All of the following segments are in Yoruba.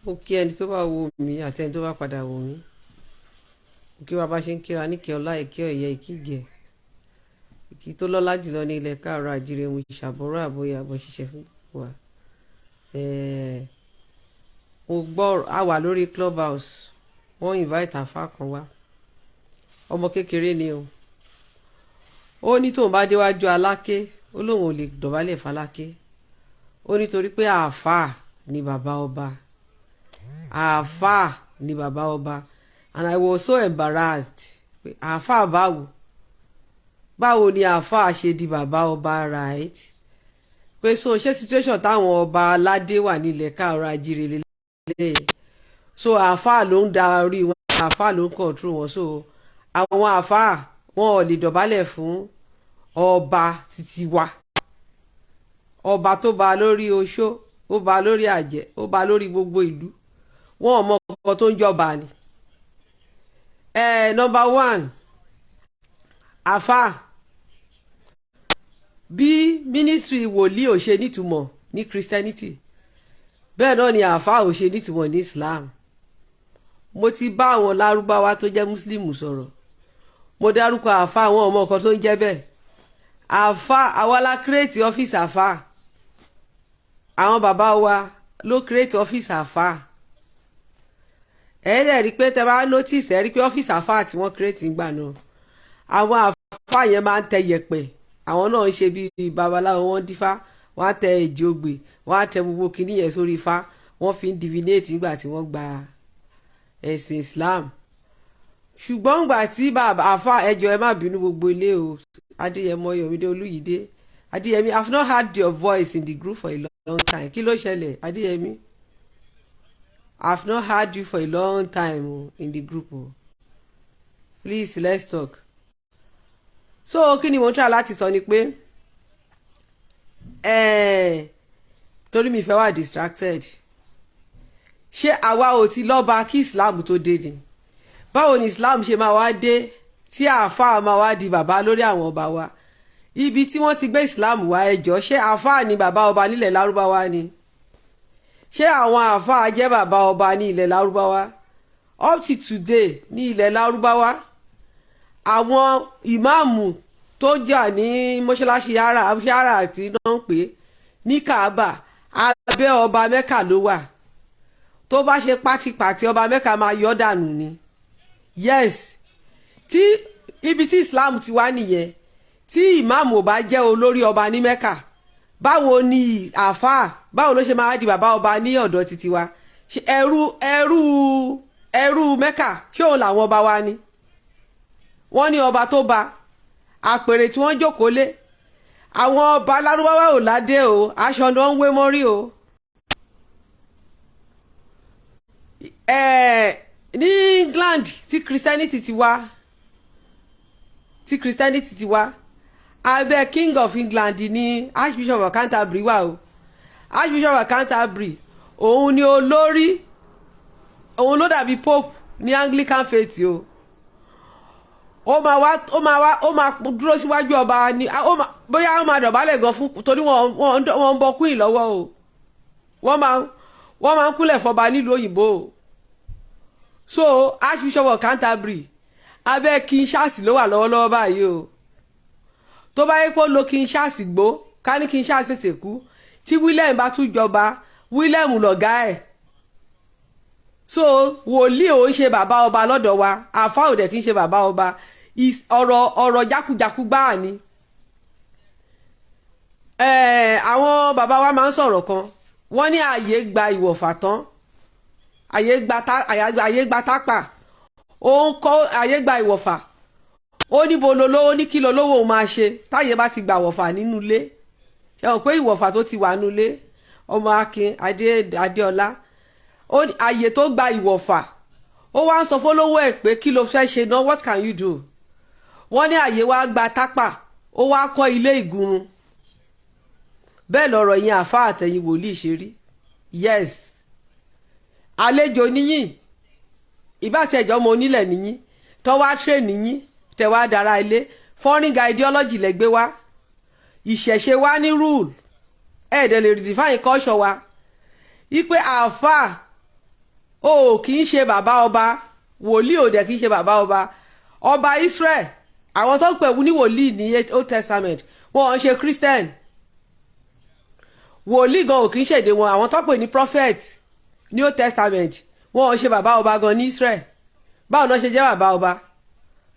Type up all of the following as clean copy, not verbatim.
Mo kí ẹni tó bá wo mi àti ẹni tó bá padà wo mi. Mo kí wa bá ṣe ń kíra níkẹ́ ọlá ìkẹ́ ọ̀yẹ́ ìkígẹ̀. Ìkí tó lọ́lá jùlọ ní ilẹ̀ káàrọ̀ àjíire mo ṣàbọ̀rọ̀ àbóyá bó ṣiṣẹ́ fún wa. Mo gbọ́ a wà lórí clubhouse. Wọ́n invite àfá kan wá. Ọmọ kékeré ni o. Ó ní tóun bá déwájú aláké, ó lóun ò lè dọ̀bálẹ̀ faláké. Ó nítorí pé àfá ni bàbá ọba. Àfá ni bàbá ọba. And I was so embarrassed. Àfá báwo ni àfá ṣe di bàbá ọba, right? Pé so ṣé situation táwọn ọba aládé wà nílẹ̀ káàrọ̀ àjíire lélẹ̀. So àfá ló ń darí wọn, àfá ló ń control wọn. So àwọn àfá wọn ò lè dọ̀bálẹ̀ fún ọba títí wa. Ọba tó bá lórí oṣó, ó bá lórí àjẹ́, ó bá lórí gbogbo ìlú. Wọn ò mọ ọkọ tó ń jọba ni. Number one, àfá. Bí ministry wòlíì ò ṣe nítumọ̀ ní Christianity, bẹ́ẹ̀ náà ni àfá ò ṣe nítumọ̀ ní Islam. Mo ti bá àwọn lárúbáwá tó jẹ́ Muslim sọ̀rọ̀. Mo dárúkọ àfá, àwọn ọmọ ọkọ tó ń jẹ́ bẹ́ẹ̀. Àfá, àwa la create office àfá. Àwọn bàbá wa ló create office àfá. Dẹ̀ rí pé tẹ bá notice ẹ rí pé office àfá tí wọ́n create nígbà náà. Àwọn àfá yẹn máa ń tẹ yẹ̀pẹ̀. Àwọn náà ń ṣe bí babaláwo, wọ́n dífá, wọ́n á tẹ èjògbè, wọ́n á tẹ gbogbo kinní yẹn sórí ifá, wọ́n fi ń divinate nígbà tí wọ́n gba ẹ̀sìn Islam. Ṣùgbọ́n ìgbà tí bàbá àfá ẹjọ́ ẹ má bínú gbogbo ilé o, Adéyẹmọ Yọ̀mídé Olúyìdé, Adéyẹmí, I've not heard your voice in the group for a long time. Kí ló ṣẹlẹ̀, Adéyẹmí? I've not heard you for a long time in the group. Please, let's talk. So kí ni mo ń try láti sọ ni pé torí mi fẹ́ wà distracted. Ṣé àwa ò ti lọ́ba kí Islam tó dé ni? Báwo ni Islam ṣe máa wá dé tí àáfàá máa wá di bàbá lórí àwọn ọba wa? Ibi tí wọ́n ti gbé Islam wá ẹjọ́, ṣé àáfàá ni bàbá ọba nílẹ̀ Lárúbáwá ni? Ṣé àwọn àáfàá jẹ́ bàbá ọba ní ilẹ̀ Lárúbáwá? Up to today ní ilẹ̀ Lárúbáwá, àwọn ìmáàmù tó jà ní mọ́ṣáláṣí yàrá tí wọ́n ń pè ní Kaaba, abẹ́ ọba Mẹ́kà ló wà. Tó bá ṣe pátipàti ọba Mẹ́kà máa yọ́ dànù ni. Yes, tí ibi tí Islam ti wá nìyẹn. Tí ìmáàmù ò bá jẹ́ olórí ọba ní Mẹ́kà, báwo ni àáfàá, báwo ló ṣe máa di bàbá ọba ní ọ̀dọ̀ títí wa? ẹrú Mẹ́kà ṣé òun làwọn ọba wa ni? Wọ́n ní ọba tó ba àpèrè tí wọ́n jókòó lé. Àwọn ọba Lárúbáwá ò ládé o, aṣọ ni wọ́n ń wé mọ́rí o. Ní England tí Christianity ti wá, abẹ́ King of England ní Archbishop of Canterbury wà o. Archbishop of Canterbury òun ni olórí, òun ló dàbí Pope ní Anglican faith o. Ó máa dúró síwájú ọba ni, bóyá ó máa dọ̀bálẹ̀ gan fún, torí wọ́n ń bọ queen lọ́wọ́ o. Wọ́n máa ń kúnlẹ̀ fọba nílùú òyìnbó o. So Archbishop of Canterbury abẹ́ King Charles ló wà lọ́wọ́lọ́wọ́ báyìí o. Tó bá yẹ kó lo King Charles gbó, ká ní King Charles ṣèṣe kú, tí William bá tún jọba, William lọ̀gá ẹ̀. So wòlíì ò ń ṣe bàbá ọba lọ́dọ̀ wa, àfá ò dẹ̀ kí ń ṣe bàbá ọba. Ọ̀rọ̀ jákujàku gbáà ni. Àwọn bàbá wa máa ń sọ̀rọ̀ kan, wọ́n ní ààyè gba ìwọ̀fà tán, ààyè gba tápà, ó ń kọ́ ààyè gba ìwọ̀fà. Ó ní bolo lówó, ní kí lolówó máa ṣe táyé bá ti gba ìwọ̀fà nínú ilé. Ṣé o pé ìwọ̀fà tó ti wà nínú ilé, ọmọ Akin Adéọlá, ààyè tó gba ìwọ̀fà, ó wá ń sọ fólówó ẹ̀ pé kí ló fẹ́ ṣe náà, what can you do? Wọ́n ní ààyè wá gba tápà, ó wá kọ́ ilé ìgúnrun. Bẹ́ẹ̀ lọ̀rọ̀ yẹn àfá àtẹ̀yìn wòlíì ṣe rí. Yes, àlejò níyìn, ìbáṣe ẹ̀jọ́ ọmọ onílẹ̀ níyìn, tó wá train níyìn, tẹ wá dára ilé, foreign ideology lẹ́gbẹ́ wá, ìṣẹ̀ṣe wá ní rule, ẹ̀ẹ́dẹ̀ lè redefine culture wa. Ipe àfá o kì í ṣe bàbá ọba, wòlíì ò dẹ̀ kì í ṣe bàbá ọba. Ọba Israel àwọn tó ń pè ní wòlíì ní Old Testament wọn ò ń ṣe Christian. Wòlíì gan ò kì í ṣèdè wọn. Àwọn tó ń pè ní prophet ní Old Testament wọn ò ń ṣe bàbá ọba gan ní Israel. Báwo náà ṣe jẹ́ bàbá ọba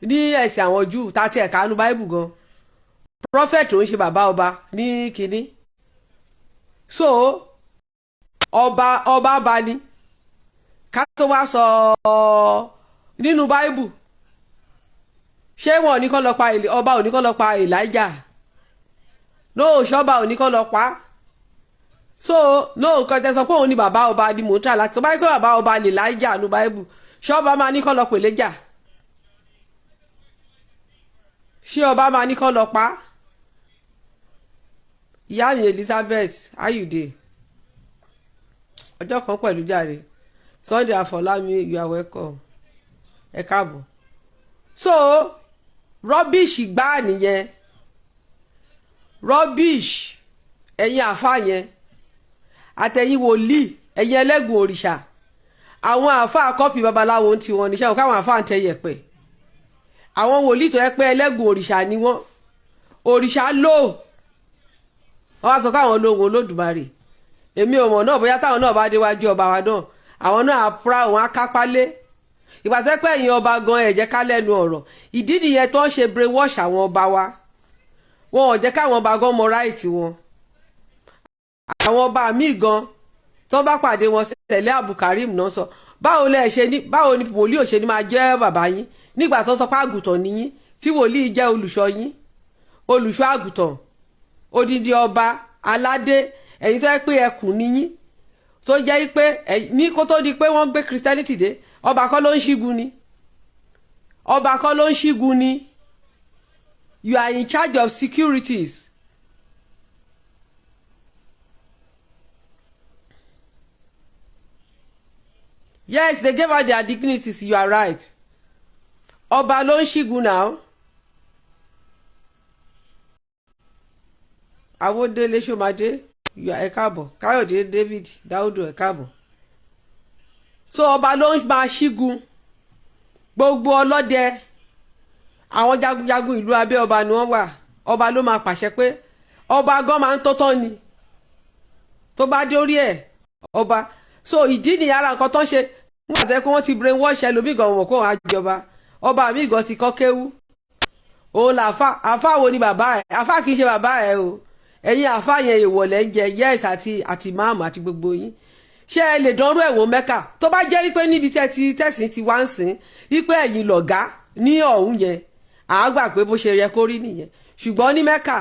ní ẹ̀sìn àwọn Júù tá ti ẹ̀ka nu Bible gan? Prophet ò ń ṣe bàbá ọba ní kínní. So ọba bá ní ká tó wá sọ nínú Bible. Ṣé wọn ò ní kọ́ lọ pa ọba ò ní kọ́ lọ pa Elijah? No, ṣọba ò ní kọ́ lọ pa. So no, nǹkan tẹ́ sọ pé òun ni bàbá ọba ni mò ń tà láti sọ báyìí pé bàbá ọba ni Elijah ní Bible. Ṣọba máa ní kọ́ lọ pèlè jà? Ṣé ọba máa ní kọ́ lọ pa? Ìyá mi Elizabeth, how you dey? Ọjọ́ kan pẹ̀lú jàre. Sunday Afọlámi, you are welcome. Ẹ káàbọ̀. So rubbish gbáà nìyẹn. Rubbish ẹ̀yin àfa yẹn àtẹ̀yin wòlíì ẹ̀yin ẹlẹ́gùn òrìṣà. Àwọn àfa kọ́pì babaláwo ti wọn níṣẹ́ káwọn àfa ń tẹ yẹ̀pẹ̀. Àwọn wòlíì tó yẹ pé ẹlẹ́gùn òrìṣà ni wọ́n. Òrìṣà lò wọ́n wá sọ káwọn olóhùn Olódùmarè. Èmi ò mọ̀ náà bóyá táwọn náà bá déwájú ọba wa náà àwọn náà àpúrà àwọn akápálé. Ìgbà tẹ́ pé ẹ̀yin ọba gan ẹ̀ jẹ́ ká lẹ́nu ọ̀rọ̀. Ìdí nìyẹn tó ń ṣe brainwash àwọn ọba wa. Wọn ò jẹ́ káwọn ọba gan mọ right wọn. Àwọn ọba míì gan tó bá pàdé wọn tẹ̀lé Abdulkarim náà sọ báwo ni wòlíì ò ṣe ní máa jẹ́ bàbá yín nígbà tó sọ pé àgùntàn nìyín tí wòlíì jẹ́ olùṣọ́ yín, olùṣọ́ àgùntàn, odidi ọba aládé, ẹ̀yin tó yẹ pé ẹkùn nìyín tó jẹ́ pé ní kó tó di pé wọ́n gbé Christianity dé ọba kọ́ ló ń ṣígun ni. Ọba kọ́ ló ń ṣígun ni. You are in charge of securities. Yes, they gave out their dignities. You are right. Ọba ló ń ṣígun now. Awódélé Ṣómadé, ẹ káàbọ̀. Káyọ̀dé David Dáúdù, ẹ káàbọ̀. So ọba ló ń máa ṣígun. Gbogbo ọlọ́dẹ àwọn jagunjagun ìlú abẹ́ ọba ni wọ́n wà. Ọba ló máa pàṣẹ pé ọba gan máa ń tọ́tọ́ ni tó bá dé orí ẹ̀ ọba. So ìdí ni ara nǹkan tó ń ṣe nígbà tó yẹ kó wọ́n ti brainwash ẹlòmíì gan wọ̀ kó wọ́n á jọba. Ọba mi gan ti kọ́ kéwú. Òun làáfà àfà wo ni bàbá ẹ̀? Àfà kì í ṣe bàbá ẹ̀ o. Ẹ̀yin àfà yẹn ìwọ̀lẹ̀ ń jẹ yes àti máàmù àti gbogbo yín. Ṣé ẹ lè dánrú ẹ̀wọ̀n Mẹ́kà tó bá jẹ́ wípé níbi tẹ̀sìn ti wá ń sìn wípé ẹ̀yin lọ̀gá ní ọ̀hún yẹn àá gbà pé bó ṣe yẹ kó rí nìyẹn. Ṣùgbọ́n ní Mẹ́kà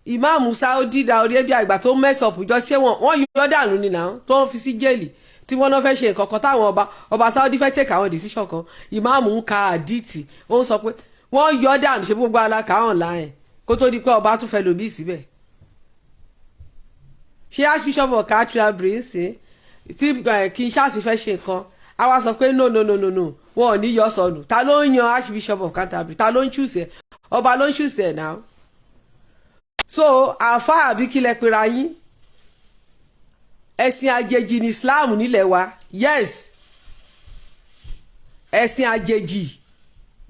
ìmáàmù Saudi Arabia ìgbà tó mẹ́sọ̀pù jọ sí wọ́n yọ dànù nínú àwọn tó ń fi sí jẹ́ẹ̀lì tí wọ́n náà fẹ́ ṣe nǹkan kan táwọn ọba Saudi fẹ́ take àwọn decision kan ìmáàmù ń ka àdìtì ó ń sọ pé wọ́n yọ dànù ṣe gbogbo aláka online kó tó di pé ọba tún fẹ́ lòmí síbẹ̀. Ṣé Archbishop of Canterbury sí tí Kinshasa fẹ́ ṣe nǹkan a wá sọ pé no wọn ò ní yọ sọnù. Ta ló ń yan Archbishop of Canterbury? Ta ló ń choose ẹ̀? Ọba ló ń choose ẹ̀ náà. So àfa àbí kílẹ̀ pera yín ẹ̀sìn àjèjì ní Islam nílẹ̀ wa. Yes, ẹ̀sìn àjèjì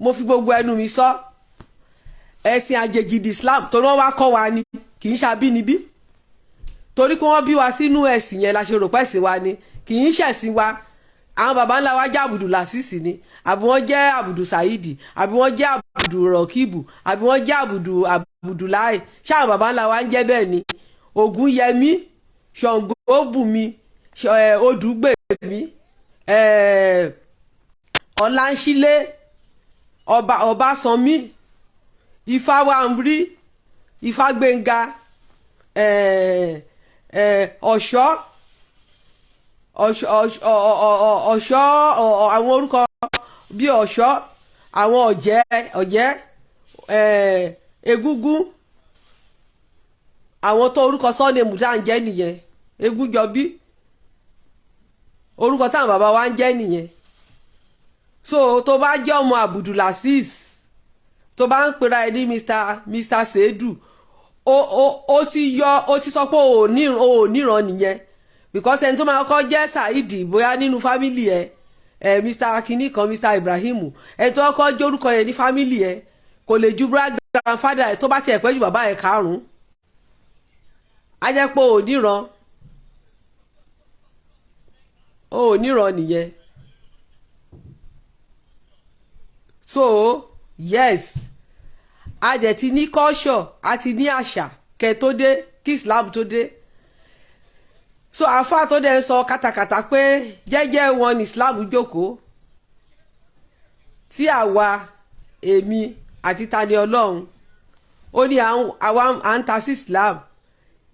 mo fi gbogbo ẹnu mi sọ ẹ̀sìn àjèjì ní Islam torí wọ́n wá kọ́ wa ni kì í ṣàbínibí torí pé wọ́n bí wa sínú ẹ̀sìn yẹn la ṣe rò pẹ́sìn wa ni kì í ṣẹ̀sìn wa. Àwọn baba ńlá wa jẹ́ àbùdù làṣìṣì ni àbí wọ́n jẹ́ àbùdù Saidi àbí wọ́n jẹ́ àbùdù Rọ̀kìbù àbí wọ́n jẹ́ àbùdù láì ṣáà baba ńlá wa ń jẹ́ bẹ́ẹ̀ ni. Ògúnyẹmí, Ṣàngóbùnmi, Odùgbèmí, Ọláńṣílé, Ọbásanmí, Ifáwáńrí, Ifágbénga, Ọ̀ṣọ́ àwọn orúkọ bíi Ọ̀ṣọ́ àwọn ọ̀jẹ́ Egúngún àwọn tó orúkọ sọ́ọ̀nẹ̀mù tá à ń jẹ́ nìyẹn. Egúnjọbí orúkọ táwọn bàbá wa ń jẹ́ nìyẹn. So tó bá jẹ́ ọmọ Abdulaziz tó bá ń pera ẹ ní Mr. Seidu ó ti sọ pé ò níran nìyẹn because ẹni tó máa kọ́ jẹ́ Saidi bóyá nínú fámìlì Mr. Akínní kan Mr. Ibrahim ẹni tó kọ́ jẹ́ orúkọ yẹn ní fámìlì kò lè ju grandfather tó bá tiẹ̀ pẹ́ ju bàbá karùn-ún á jẹ́ pé ò níran nìyẹn. So yes a dẹ̀ ti ní culture a ti ní àṣà kẹ́ tó dé kí Islam tó dé. So àfáà tó dẹ̀ ń sọ kátàkátà pé jẹ́jẹ́ wọn ní Islam jókòó tí èmi àti Tani Ọlọ́run ó ní àwa à ń ta sí Islam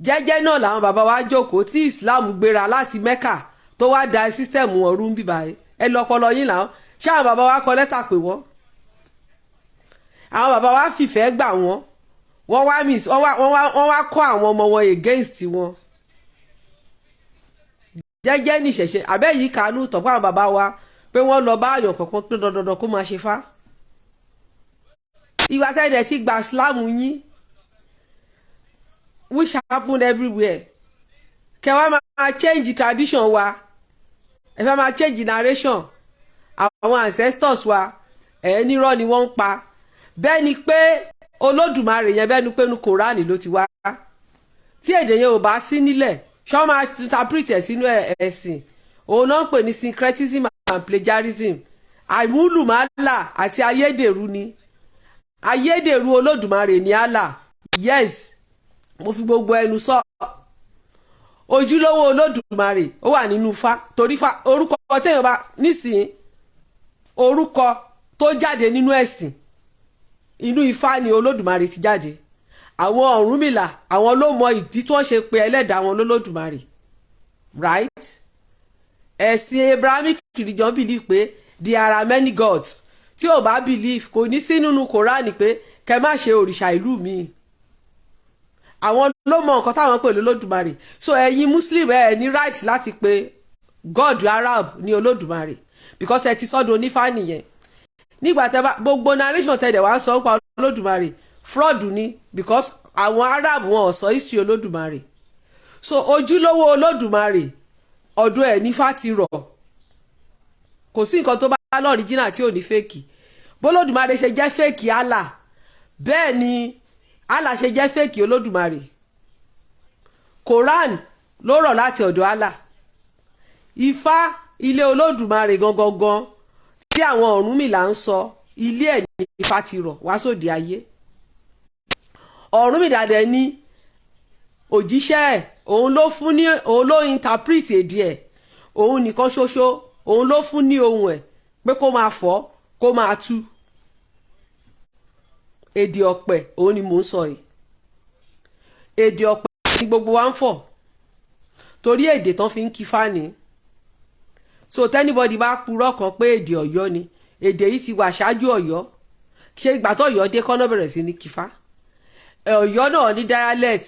jẹ́jẹ́ náà làwọn bàbá wa jókòó tí Islam gbéra láti Mẹ́kà tó wá da sísítẹ̀mù ọ̀run bíbá ẹ lọ́pọlọ yín làwọn ṣáà bàbá wa kọ lẹ́tà pé wọ́n àwọn bàbá wa fìfẹ́ gbà wọ́n wá kọ́ àwọn ọmọ wọn against wọn jẹ́jẹ́ ní ìṣẹ̀ṣe àbẹ́ yìí kánú tọ̀pọ̀ àwọn bàbá wa pé wọ́n lọ bá àyàn kankan pé dandan kó máa ṣe fá ìwà tẹ́lẹ̀ tí gba Islam yín which happen everywhere kẹwàá máa change tradition wa ẹ fẹ́ máa change narration àwọn ancestors wa nírọ́ ni wọ́n ń pa bẹ́ẹ̀ ni pé Olódùmarè yẹn bẹ́ẹ̀ ni pé nu Kòránì ló ti wá tí èdè yẹn ò bá sí nílẹ̀ ṣọ́ máa interpret ẹ̀ sínú ẹ̀sìn òun náà ń pè ní syncretism and plagiarism àìmúlùmálà àti ayédèrú ni ayédèrú Olódùmarè ní Allah yes mo fi gbogbo ẹnu sọ ojúlówó Olódùmarè ó wà nínú Ifá torí orúkọ téèyàn bá nísìnyí orúkọ tó jáde nínú ẹ̀sìn inú Ifá ni Olódùmarè ti jáde àwọn Ọ̀rúnmìlà àwọn ló mọ ìdí tí wọ́n ṣe pe ẹlẹ́dàá wọn lólódùmarè right ẹ̀sìn Abrahamic religion believe pé there are many gods tí ò bá believe kò ní sí nínú Kòránì pé kẹ má ṣe òrìṣà ìlú mi àwọn ló mọ nǹkan táwọn pè lólódùmarè so ẹ̀yin Muslim ní right láti pe God Arab ní Olódùmarè because ẹ ti sọ́dọ̀ onífá nìyẹn nígbà tẹ́ bá gbogbo narration tẹ́lẹ̀ wá sọ pa Olódùmarè fraud ni because àwọn Arab wọn ò sọ history Olódùmarè so ojúlówó Olódùmarè ọ̀dọ̀ ẹ̀ nífá ti rọ̀ kò sí nǹkan tó bá lọ́ọ̀ríjìnà tí ò ní fèkì bólódùmarè ṣe jẹ́ fèkì Allah bẹ́ẹ̀ ni Allah ṣe jẹ́ fèkì Olódùmarè Quran ló rọ̀ láti ọ̀dọ̀ Allah Ifá ilé Olódùmarè gangan tí àwọn Ọ̀rúnmìlà ń sọ ilé ẹ̀ ní Ifá ti rọ̀ wá sóde ayé Ọ̀rúnmìlà dẹ̀ ní òjíṣẹ́ ẹ̀ òun ló interpret èdè ẹ̀ òun nìkan ṣoṣo òun ló fún ní ohun ẹ̀ pé kó máa fọ́ kó máa tú èdè ọ̀pẹ òun ni mò ń sọ yìí èdè ọ̀pẹ ni gbogbo wa ń fọ̀ torí èdè tán fi ń kí fáni so tẹ́nibọ́dì bá purọ́ kan pé èdè Ọ̀yọ́ ni èdè yìí ti wà ṣáájú Ọ̀yọ́ ṣé ìgbà tó Ọ̀yọ́ dé kọ́nà bẹ̀rẹ̀ sí ní kífá Ọ̀yọ́ náà ní dialect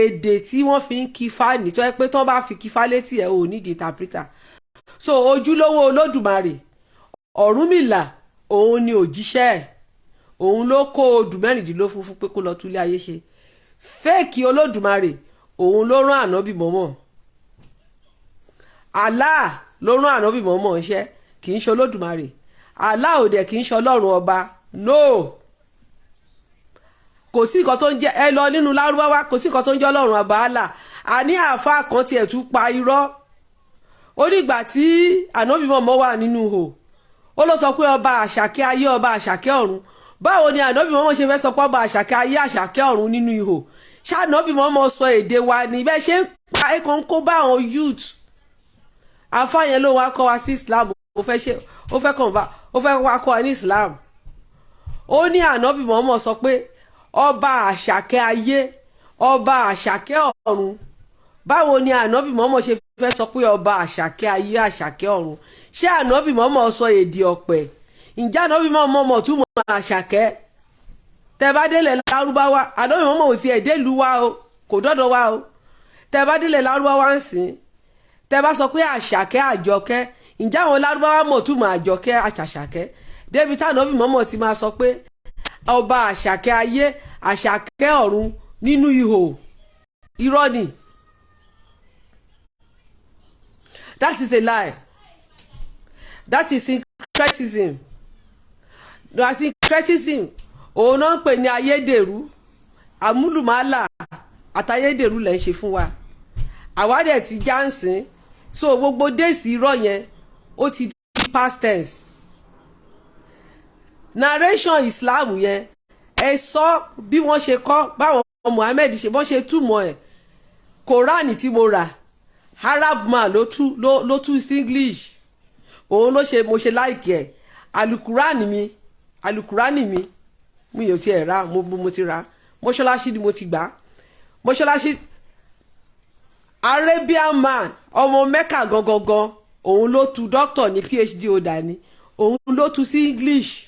èdè tí wọ́n fi ń kífá ní tó yẹ pé tó bá fi kífá létí ẹ̀ ò ní di interpreter so ojúlówó Olódùmarè Ọ̀rúnmìlà òun ni òjíṣẹ́ ẹ̀ òun ló kó odù mẹ́rìndínlógún fún pé kó lọ túlé ayé ṣe fẹ́ẹ̀kì Olódùmarè òun ló rán ànábì mọ́mọ́ Allah ló rán ànábì mọ́mọ́ iṣẹ́ kì í ṣe Olódùmarè Allah ò dẹ̀ kì í ṣe Ọlọ́run ọba no kò sí nǹkan tó ń jẹ́ ẹ lọ nínú lárúbáwá kò sí nǹkan tó ń jẹ́ Ọlọ́run ọba Allah àní àáfàá kan tiẹ̀ tún pa irọ́ ó nígbà tí ànábì mọ́mọ́ wà nínú ihò ó ló sọ pé ọba àṣàkẹ́ ayé ọba àṣàkẹ́ ọ̀run báwo ni ànábì mọ́mọ́ ṣe fẹ́ sọ pé ọba àṣàkẹ́ ayé àṣàkẹ́ ọ̀run nínú ihò ṣànábì mọ́mọ́ sọ èdè wa ní bẹ́ẹ̀ ṣe ń pa ẹ̀kan kó bá àwọn youth àfáàyàn ló wá kọ́ wa sí Islam ó fẹ́ wá kọ́ wa ní Islam ó ní ànábì mọ́mọ́ sọ pé ọba àṣàkẹ́ ayé ọba àṣàkẹ́ ọ̀run báwo ni ànábì mọ́mọ́ ṣe fẹ́ sọ pé ọba àṣàkẹ́ ayé àṣàkẹ́ ọ̀run ṣé ànábì mọ́mọ́ sọ èdè ọ̀pẹ ǹjẹ́ ànábì mọ́mọ́ túmọ̀ àṣàkẹ́ tẹ́ bá délẹ̀ lárúbáwá ànábì mọ́mọ́ ò tiẹ̀ délùú wa o kò dọ́dọ̀ wa o tẹ́ bá délẹ̀ lárúbáwá ń sìn tẹ́ bá sọ pé àṣàkẹ́ àjọkẹ́ ǹjẹ́ àwọn lárúbáwá mọ̀ túmọ̀ àjọkẹ́ àṣàṣàkẹ́ débi tànábì mọ́mọ́ ti máa sọ pé ọba àṣàkẹ́ ayé àṣàkẹ́ ọ̀run nínú ihò irọ́ ni That is a lie. That is syncretism. No, syncretism òun náà ń pè ní ayédèrú, àmúlùmálà àtayédèrú lẹ́ ń ṣe fún wa. Àwa dẹ̀ ti jáǹsìn, so gbogbo déèsì irọ́ yẹn ó ti di past tense. Narration Islam yẹn ẹ sọ bí wọ́n ṣe kọ́, báwọn Muhammad ṣe bọ́n ṣe túmọ̀ ẹ̀. Quran tí mo rà Arab man ló tú sí English, òun ló ṣe mo ṣe láìkì ẹ̀. alukurani mi ò tiẹ̀ ra, mo ti ra mọ́ṣáláṣí ni mo ti gbà. Mọ́ṣáláṣí Arabian man ọmọ Mecca gangan òun ló tú, doctor ní PhD holder ni, òun ló tú sí English.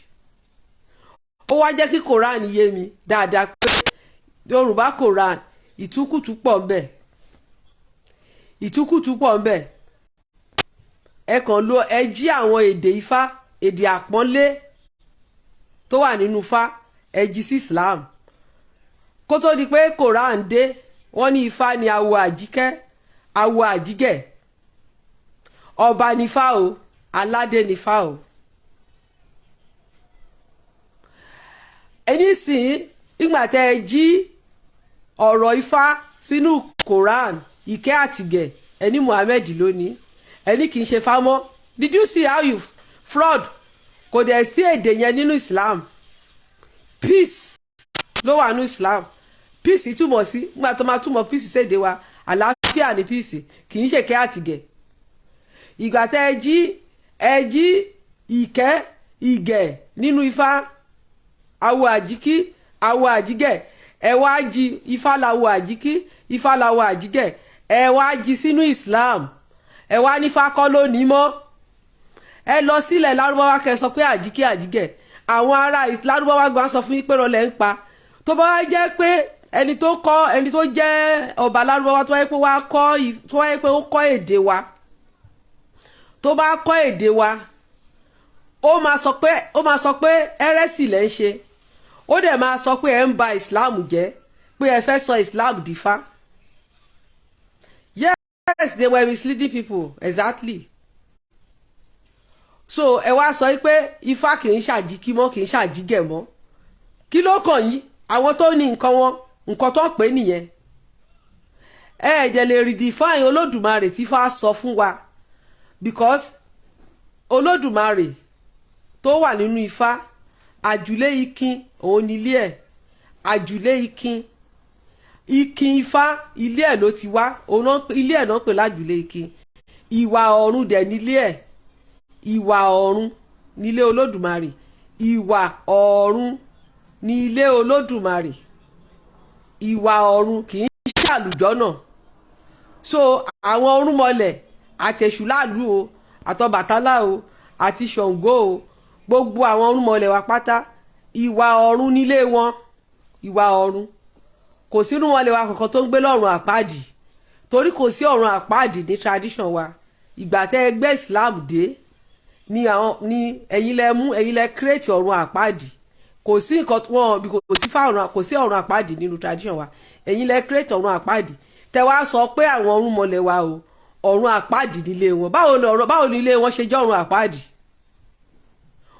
Ó wá jẹ́ kí Quran yé mi dáadáa pé Yorùbá Quran ìtúkùtù pọ̀ ń bẹ̀, ìtúkùtù pọ̀ ń bẹ̀. Ẹ kàn lo ẹ jí àwọn èdè Ifá, èdè àpọ́nlé tó wà nínú Ifá ẹ jí sí Islam. Kó tó di pé Quran dé, wọ́n ní Ifá ni awo àjíkẹ́, awo àjígẹ̀, ọba ní Ifá o, aládé ní Ifá o. Ẹni sìn ìgbà tẹ́ ẹ jí ọ̀rọ̀ Ifá sínú Quran, ìkẹ́ àtìgẹ̀ ẹni Muhammad lónìí, ẹni kì í ṣe fámọ́. Did you see how you fraud? Kò dẹ̀ sí èdè yẹn nínú Islam. Peace ló wà nínú Islam. Peace túmọ̀ sí, nígbà tó máa túmọ̀ peace séde wa, àlàáfíà ní peace, kì í ṣe kẹ́ àtìgẹ̀. Ìgbà tẹ́ ẹ jí ìkẹ́ ìgẹ̀ nínú Ifá, awo àjíkí, awo àjígẹ̀, ẹ wá jí Ifá láwo àjíkí, Ifá láwo àjígẹ̀, ẹ wá jí sínú Islam. Ẹ wá ní Ifá kọ́ lónìí mọ́. Ẹ lọ sílẹ̀ Lárúbáwá kẹ́ sọ pé àjíkí àjígẹ̀, àwọn ará Lárúbáwá gbà sọ fún yín pé rọlẹ̀ ń pa. Tó bá wá jẹ́ pé ẹni tó jẹ́ ọba Lárúbáwá tó wáyé pé ó kọ́ èdè wa, tó bá kọ́ èdè wa, ó máa sọ pé ẹrẹ́sì lẹ́ ń ṣe. Ó dẹ̀ máa sọ pé ẹ ń ba Islam jẹ́, pé ẹ fẹ́ sọ Islam dìfá. Yes, they were misleading people, exactly. So ẹ wá sọ pé Ifá kì í ṣàjíkí mọ́, kì í ṣàjígẹ̀ mọ́. Kí ló kàn yín? Àwọn tó ní nǹkan wọn, nǹkan tó pè nìyẹn. Ẹ jẹ́ lè redefine Olódùmarè tí Ifá sọ fún wa, because Olódùmarè tó wà nínú Ifá, àjùlé ikin òun nílé ẹ̀, àjùlé ikin Ifá ilé ẹ̀ ló ti wá, ilé ẹ̀ náà pè lájùlé ikin. Ìwà ọ̀run dẹ̀ nílé ẹ̀, ìwà ọ̀run nílé Olódùmarè, ìwà ọ̀run ní ilé Olódùmarè, ìwà ọ̀run kì í ṣàlùjọ́nà. So àwọn ọ̀rúnmọlẹ̀ àtẹ̀sùláàlú o, àtọbàtálá o, àti Ṣàngó o, gbogbo àwọn ọ̀rúnmọlẹ̀ wa pátá, ìwà ọ̀run nílé wọn, ìwà ọ̀run. Kò sí ọ̀rúnmọlẹ̀ wa kankan tó ń gbé lọ́run àpáàdì, torí kò sí ọ̀run àpáàdì ní tradition wa. Ìgbà tẹ́ ẹgbẹ́ Islam dé ni ẹ̀yin lẹ create ọ̀run àpáàdì. Kò sí nǹkan kò sí ọ̀run àpáàdì nínú tradition wa. Ẹ̀yin lẹ create ọ̀run àpáàdì. Tẹ́ wá sọ pé àwọn ọ̀rúnmọlẹ̀ wa o, ọ̀run àpáàdì nílé wọn. Báwo ni ilé wọn ṣe jẹ́ ọ̀run àpáàdì?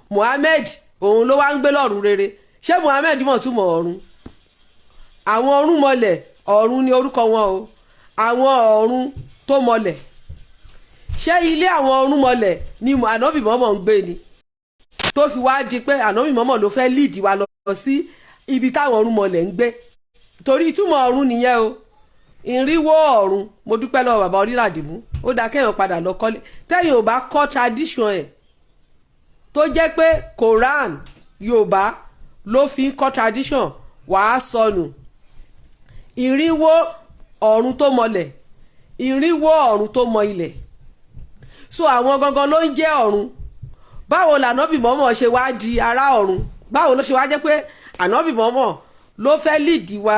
Muhammad òun ló wá ń gbé lọ́run rere. Ṣé Muhammad mọ̀ túmọ̀ ọ̀run? Àwọn ọ̀rúnmọlẹ̀, ọ̀run ni orúkọ wọn o. Àwọn ọ̀run tó mọlẹ̀. Ṣé ilé àwọn ọ̀rúnmọlẹ̀ ni Ànábì Mọ́mọ́ ń gbé ni? Tó fi wá di pé Ànábì Mọ́mọ́ ló fẹ́ lead wa lọ sí ibi táwọn ọ̀rúnmọlẹ̀ ń gbé. Torí ìtumọ̀ ọ̀run nìyẹn o. Ìrìnwó ọ̀run, mo dúpẹ́ lọ́wọ́ bàbá Onílàdìmú. Ó dá kéèyàn padà lọ kọ́lé. Tẹ́yìn ò bá kọ́ tradition ẹ̀, tó jẹ́ pé Quran Yorùbá ló fi ń kọ́ tradition, wàá sọnù. Ìrìnwó ọ̀run tó mọlẹ̀, ìrìnwó ọ̀run tó mọ ilẹ̀. So àwọn gangan ló ń jẹ́ ọ̀run. Báwo l'Ànábì Mọ́mọ́ ṣe wá di ará ọ̀run? Báwo ló ṣe wá jẹ́ pé Ànábì Mọ́mọ́ ló fẹ́ lead wa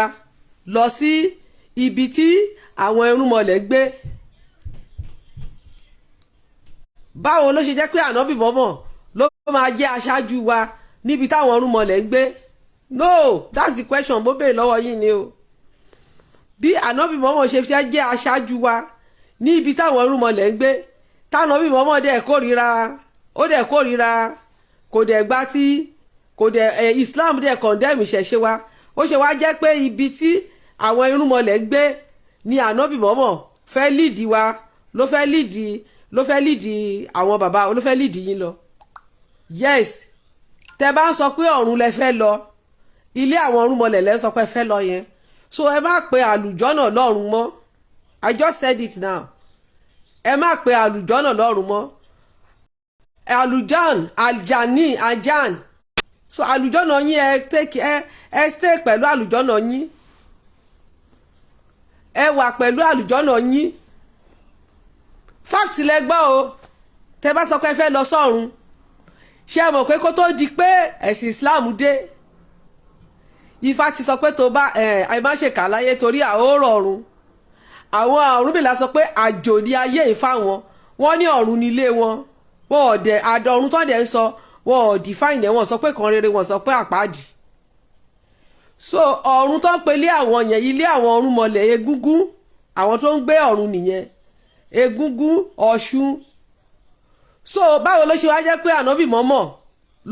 lọ sí ibi tí àwọn irúnmọlẹ̀ gbé? Báwo ló ṣe jẹ́ pé Ànábì Mọ́mọ́ ló máa jẹ́ aṣáájú wa níbi táwọn irúnmọlẹ̀ ń gbé? No, that's the question mo béèrè lọ́wọ́ yín ni o. Bí Ànábì Mọ́mọ́ ṣe fẹ́ jẹ́ aṣáájú wa ní ibi táwọn irúnmọlẹ̀ ń gbé, tánàbí mọ́mọ́ dẹ̀ kórìíra ó dẹ̀ kórìíra kò dẹ̀ gbá tí kò dẹ̀ Islam dẹ̀ condemn ìṣẹ̀ṣe wa ó ṣe wá jẹ́ pé ibi tí àwọn irúnmọlẹ̀ gbé ni ànábì mọ́mọ́ fẹ́ líìdì wa ló fẹ́ líìdì àwọn bàbá ló fẹ́ líìdì yín lọ. Yes, tẹ bá ń sọ pé ọ̀run lẹ fẹ́ lọ ilé àwọn irúnmọlẹ̀ lẹ sọ pé fẹ́ lọ yẹn so ẹ má pe àlùjọ́nà lọ́run mọ́. I just said it now. Ẹ má pe àlùjọ́nà lọ́run mọ́. Àlùján aljani ajan so àlùjọ́nà yín ẹ stay pẹ̀lú àlùjọ́nà yín ẹ wà pẹ̀lú àlùjọ́nà yín fact lẹ gbọ́ o tẹ bá sọ pé ẹ fẹ́ lọ sọ́run ṣé ẹ mọ̀ pé kó tó di pé ẹ̀sìn Islam dé Ifá ti sọ pé tó bá ẹ má ṣe kà láyé torí àórọ̀ ọ̀run àwọn Ọ̀rúnmìlà sọ pé àjò ní ayé Ifá wọn ní ọ̀run nílé wọn ọ̀dẹ̀ àdọ̀run tó dẹ̀ ń sọ wọn ò define wọn sọ pé kan rere wọn sọ pé àpáàdì so ọ̀run tó ń pelé àwọn yẹn ilé àwọn ọ̀rúnmọlẹ̀ egúngún àwọn tó ń gbé ọ̀run nìyẹn egúngún Ọ̀ṣun so báwo ló ṣe wá jẹ́ pé ànábì mọ́mọ́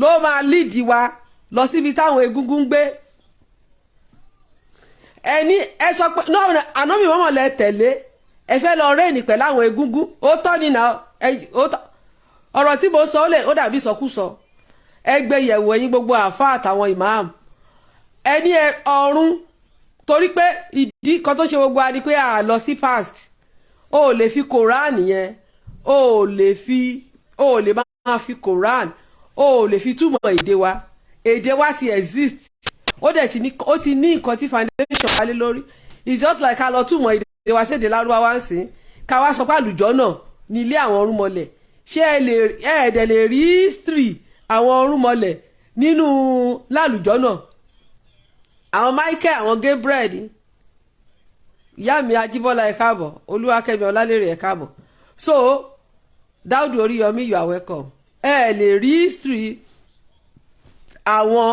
ló máa líìdì wa lọ síbi táwọn egúngún ń gbé ẹni ẹ sọ pé náà ànábì mọ́mọ́ lẹ tẹ̀lé ẹ fẹ́ lọ rẹ́ẹ̀nì pẹ̀lú àwọn egúngún ó tọ́ nínà ọ̀rọ̀ tí mo sọ ó dàbí sọkúsọ ẹ gbé yẹ̀wò ẹ̀yin gbogbo àáfàá àtàwọn ìmáàmù ẹni ọ̀run torí pé ìdí kan tó ṣe gbogbo wa ni pé a lọ sí past o ò lè fi Quran yẹn o ò lè máa fi Quran o ò lè fi túmọ̀ èdè wa ti exist ó dẹ̀ ti ní nǹkan tí foundation wálé lórí it's just like ká lọ túmọ̀ èdè wa sédè lárúbáwá ń sìn ká wá sọ pé àlùjọ́nà ní ilé àwọn ọ̀rúnmọlẹ̀ ṣé ẹ̀ẹ́dẹ̀ lè rí history àwọn ọ̀rúnmọlẹ̀ nínú lálùjọ́nà àwọn Michael àwọn Gabriel ìyá mi Ajíbọ́lá ẹ káàbọ̀ Olúwakẹ́mi Ọlálérè ẹ káàbọ̀ so Dáúdù Oríyọmí you are welcome ẹ lè rí history àwọn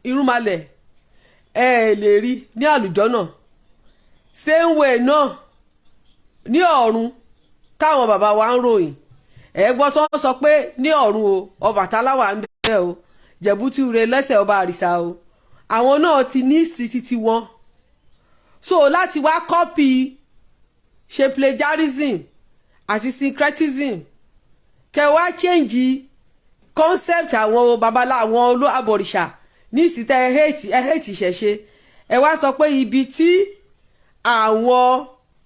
irúnmọlẹ̀ ẹ lè rí ní àlùjọ́nà same way náà ní ọ̀run táwọn bàbá wa ń ròyìn ẹ̀gbọ́n tó ń sọ pé ní ọ̀run o Ọbàtálá wà ń bẹ o Jẹ̀bútúre lẹ́sẹ̀ ọba àrìsà o àwọn náà ti ní history títí wọn so láti wá copy ṣe plagiarism àti syncretism kẹ wá change concept àwọn babalá àwọn abọ̀rìṣà ní ìsìtẹ́ ẹ hate ìṣẹ̀ṣe ẹ wá sọ pé ibi tí àwọn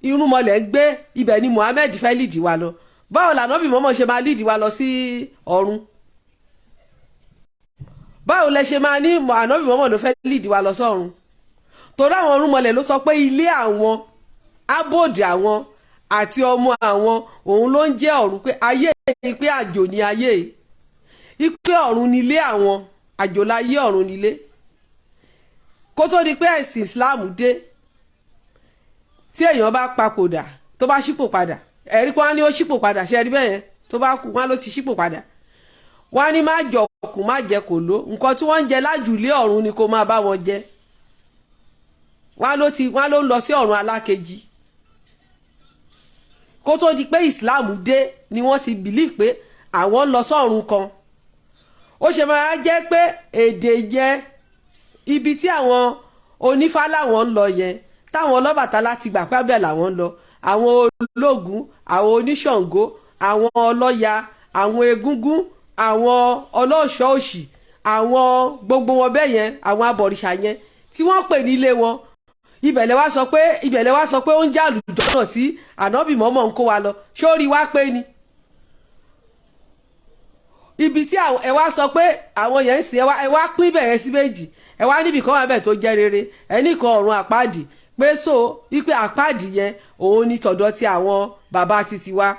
irúnmọlẹ̀ ń gbé ibẹ̀ ni Muhammed fẹ́ lead wa lọ báwo l'Ànábì mọ́mọ́ ṣe máa lead wa lọ sí ọ̀run báwo lẹ ṣe máa ní Ànábì mọ́mọ́ ló fẹ́ lead wa lọ sọ́run torí àwọn irúnmọlẹ̀ ló sọ pé ilé àwọn abòdì àwọn àti ọmọ àwọn òun ló ń jẹ́ ọ̀run pé ayé yìí pé àjò ní ayé yìí pé ọ̀run nílé àwọn àjò láyé ọ̀run nílé kó tó di pé ẹ̀sìn Islam dé tí èèyàn bá papòdà tó bá ṣípò padà ẹ̀rí kó wá ní ó ṣípò padà ṣe rí bẹ́ẹ̀ yẹn tó bá kú wá ló ti ṣípò padà wá ní má jọkùn má jẹ kò ló nǹkan tí wọ́n ń jẹ lájùlé ọ̀run ni kó máa bá wọn jẹ wá ló ń lọ sí ọ̀run alákejì kó tó di pé Islam dé ni wọ́n ti believe pé àwọn ń lọ sọ́run kan ó ṣe máa jẹ́ pé èdè jẹ́ ibi tí àwọn onífá làwọn ń lọ yẹn táwọn Ọlọ́bàtálá ti gbà pé bẹ́ẹ̀ làwọn ń lọ àwọn ológun àwọn oníṣàngó àwọn ọlọ́ya àwọn egúngún àwọn ọlọ́ṣọ́ òṣì àwọn gbogbo wọn bẹ́ẹ̀ yẹn àwọn abọ̀rìṣà yẹn tí wọ́n pè nílé wọn ibẹ̀lẹ̀ wá sọ pé ó ń jà lùdọ́nà tí Ànábì mọ́mọ́ ń kó wa lọ sórí wá pé ni ibi tí ẹ wá sọ pé àwọn yẹn ń sìn ẹ wá pín bẹ̀rẹ̀ sí méjì ẹ wá níbi kan wà bẹ́ẹ̀ tó jẹ́ rere ẹnìkan ọ̀run àpáàdì pé so wípé àpáàdì yẹn òun ni tọ̀dọ̀ ti àwọn bàbá titi wa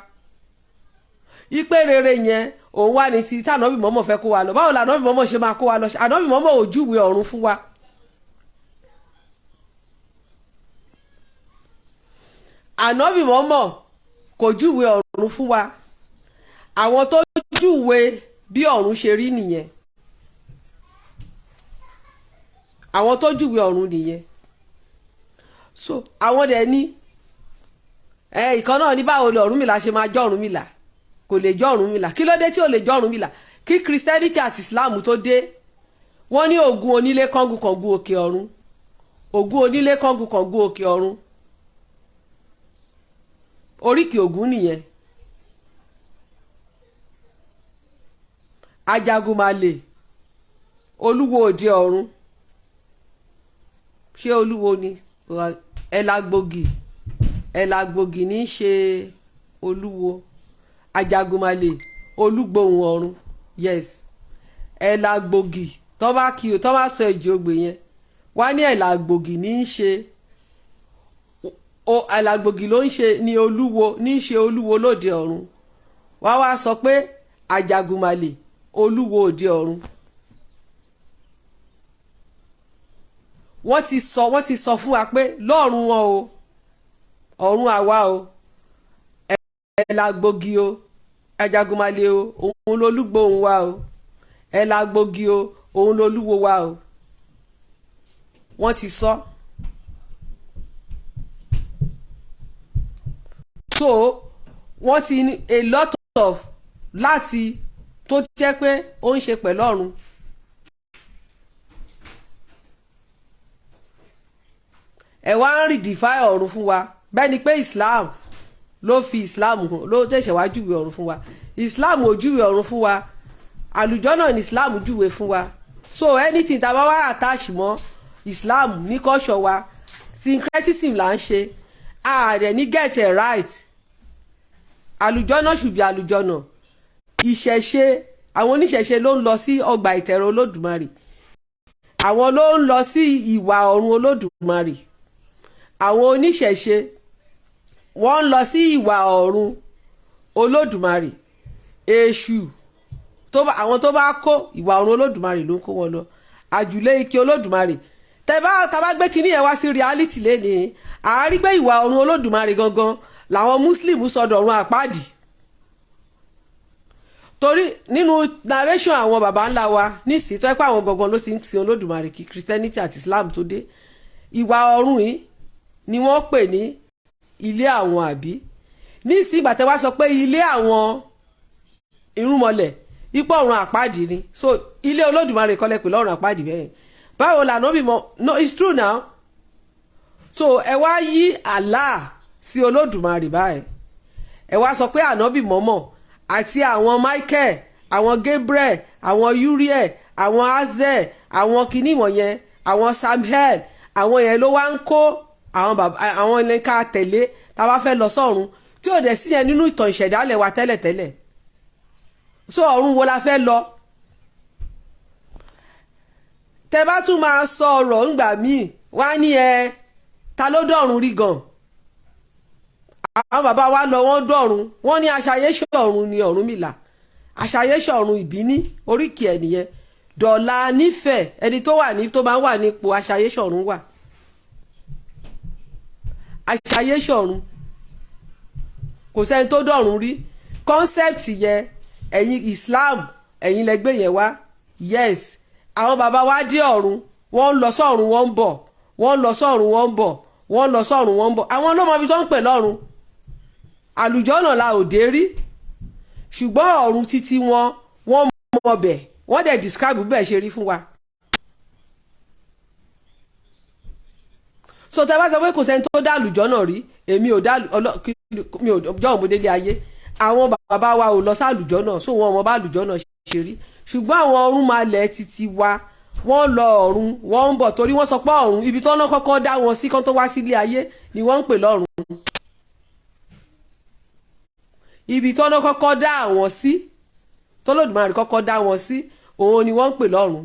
ipe rere yẹn òun wà ní ti tí Ànábì mọ́mọ́ fẹ́ kó wa lọ báwo la Ànábì mọ́mọ́ ṣe máa kó wa lọ Ànábì mọ́mọ́ ò júwe ọ̀run fún wa Ànábì mọ́mọ́ kò júwe ọ̀run fún wa àwọn tó júwe bí ọ̀run ṣe rí nìyẹn àwọn tó júwe ọ̀run nìyẹn so àwọn dẹ̀ ní ìkan náà ní báwo ni Ọ̀rúnmìlà ṣe máa jọ́ Ọ̀rúnmìlà kò lè jẹ́ Ọ̀rúnmìlà. Kí ló dé tí ò lè jẹ́ Ọ̀rúnmìlà? Kí Christianity àti Islam tó dé, wọ́n ní Ògún onílé kángun kángun òkè ọ̀run, Ògún onílé kángun kángun òkè ọ̀run, oríkì Ògún nìyẹn. Ajagunmalè, olúwo òde ọ̀run, ṣé olúwo ni? ẹ̀làgbògì ní í ṣe olúwo. Ajagunmalè, olúgbòhùn ọ̀run, yes. Ẹ̀làgbògì tó bá sọ èjì ogbè yẹn wá ní ẹ̀làgbògì ní í ṣe ẹ̀làgbògì ló ń ṣe ní olúwo, ní í ṣe olúwo lóde ọ̀run. Wá sọ pé Ajagunmalè, olúwo òde ọ̀run. Wọ́n ti sọ fún wa pé lọ́run wọn o, ọ̀run àwa o, ẹ̀làgbògì o, Ajagunmalè o, òun lolúgbòhùn wa o, ẹ̀làgbògì o, òun lolúwo wa o. Wọ́n ti sọ. So wọ́n ti ní a lot of láti tó jẹ́ pé ó ń ṣe pẹ̀lú ọ̀run. Ẹ wá ń redefine ọ̀run fún wa bẹ́ẹ̀ ni pé Islam ló fi Islam hàn, ló tẹ̀sẹ̀ wá júwe ọ̀run fún wa. Islam ò júwe ọ̀run fún wa, àlùjọ́nà ni Islam júwe fún wa. So anything tá a bá wá attach mọ́ Islam ní culture wa, syncretism là ń ṣe, ààrẹ ní get it right. Àlùjọ́nà should be àlùjọ́nà. Ìṣẹ̀ṣe, àwọn oníṣẹ̀ṣe ló ń lọ sí ọgbà ìtẹ̀rọ Olódùmarè, àwọn ló ń lọ sí ìwà ọ̀run Olódùmarè. Àwọn oníṣẹ̀ṣe wọ́n ń lọ sí ìwà ọ̀run Olódùmarè. Èṣù àwọn tó bá kó ìwà ọ̀run Olódùmarè ló ń kó wọn lọ. Àjùlé ike Olódùmarè. tá bá gbé kinní yẹn wá sí reality lẹ́nìí, àárí pé ìwà ọ̀run Olódùmarè gangan làwọn Muslim sọdọ̀ ọ̀run àpáàdì. Torí nínú narration àwọn baba ńlá wa nísìí tó ẹ́ pé àwọn gangan ló ti ń sin Olódùmarè kí Christianity àti Islam tó dé, ìwà ọ̀run yìí ni wọ́n pè ní ilé àwọn àbí. Nísìí ìgbà tẹ́ wá sọ pé ilé àwọn irúnmọlẹ̀ ipò ọ̀run àpáàdì ni, so ilé Olódùmarè kọ́lẹ̀ pè lọ́run àpáàdì bẹ́ẹ̀. Báwo lànà bí mo no it's true now. So ẹ wá yí Allah sí Olódùmarè báyìí, ẹ wá sọ pé ànábì mọ́mọ́ àti àwọn Michael, àwọn Gabriel, àwọn Uriel, àwọn Azel, àwọn kìíní wọ̀nyẹn, àwọn Samuel, àwọn yẹn ló wá ń kó àwọn ilé ká tẹ̀lé tá a bá fẹ́ lọ sọ́run, tí ò dẹ̀ sí yẹn nínú ìtàn ìṣẹ̀dálẹ̀ wa tẹ́lẹ̀tẹ́lẹ̀. So ọ̀run wo la fẹ́ lọ? Tẹ bá tún máa sọ ọ̀rọ̀ ńgbà míì wá ní ta ló dọ̀run rí gan? Àwọn bàbá wa lọ wọ́n dọ̀run, wọ́n ní aṣayéṣọ̀run ni Ọ̀rúnmìlà, aṣayéṣọ̀run ìbíní oríkì ẹ̀ nìyẹn. Dọ̀la nífẹ̀ẹ́ ẹni tó máa ń wà nípò aṣayéṣọ̀run wà. Aṣayéṣọ̀run kò sẹ́ni tó dọ̀run rí. Concept yẹn ẹ̀yin Islam ẹ̀yin lẹ́gbẹ́ yẹn wá. Yes, àwọn bàbá wa dé ọ̀run, wọ́n ń lọ sọ́run wọ́n ń bọ̀, wọ́n ń lọ sọ́run wọ́n ń bọ̀, wọ́n ń lọ sọ́run wọ́n ń bọ̀. Àwọn ló mọ ibi tó ń pè lọ́run. Àlùjọ́nà la ò dé rí, ṣùgbọ́n ọ̀run títí wọ́n mọ bẹ̀, wọ́n dẹ̀ describe bẹ́ẹ̀ ṣe rí fún wa. So tẹ́ bá sọ pé kò sẹ́ni tó dá àlùjọ́nà rí, èmi ò dá mi ò jọ́ òmùdélé ayé, àwọn bàbá wa ò lọ sí àlùjọ́nà, so wọn mọ bá àlùjọ́nà ṣe rí. Ṣùgbọ́n àwọn ọ̀run máa lẹ̀ títí wa, wọ́n lọ ọ̀run wọ́n ń bọ̀, torí wọ́n sọ pé ọ̀run ibi tó náà kọ́kọ́ dá wọn sí kán tó wá sílé ayé ni wọ́n ń pè lọ́run. Ibi tó náà kọ́kọ́ dá àwọn sí, t'Olódùmarè kọ́kọ́ dá wọn sí, òun ni wọ́n ń pè lọ́run.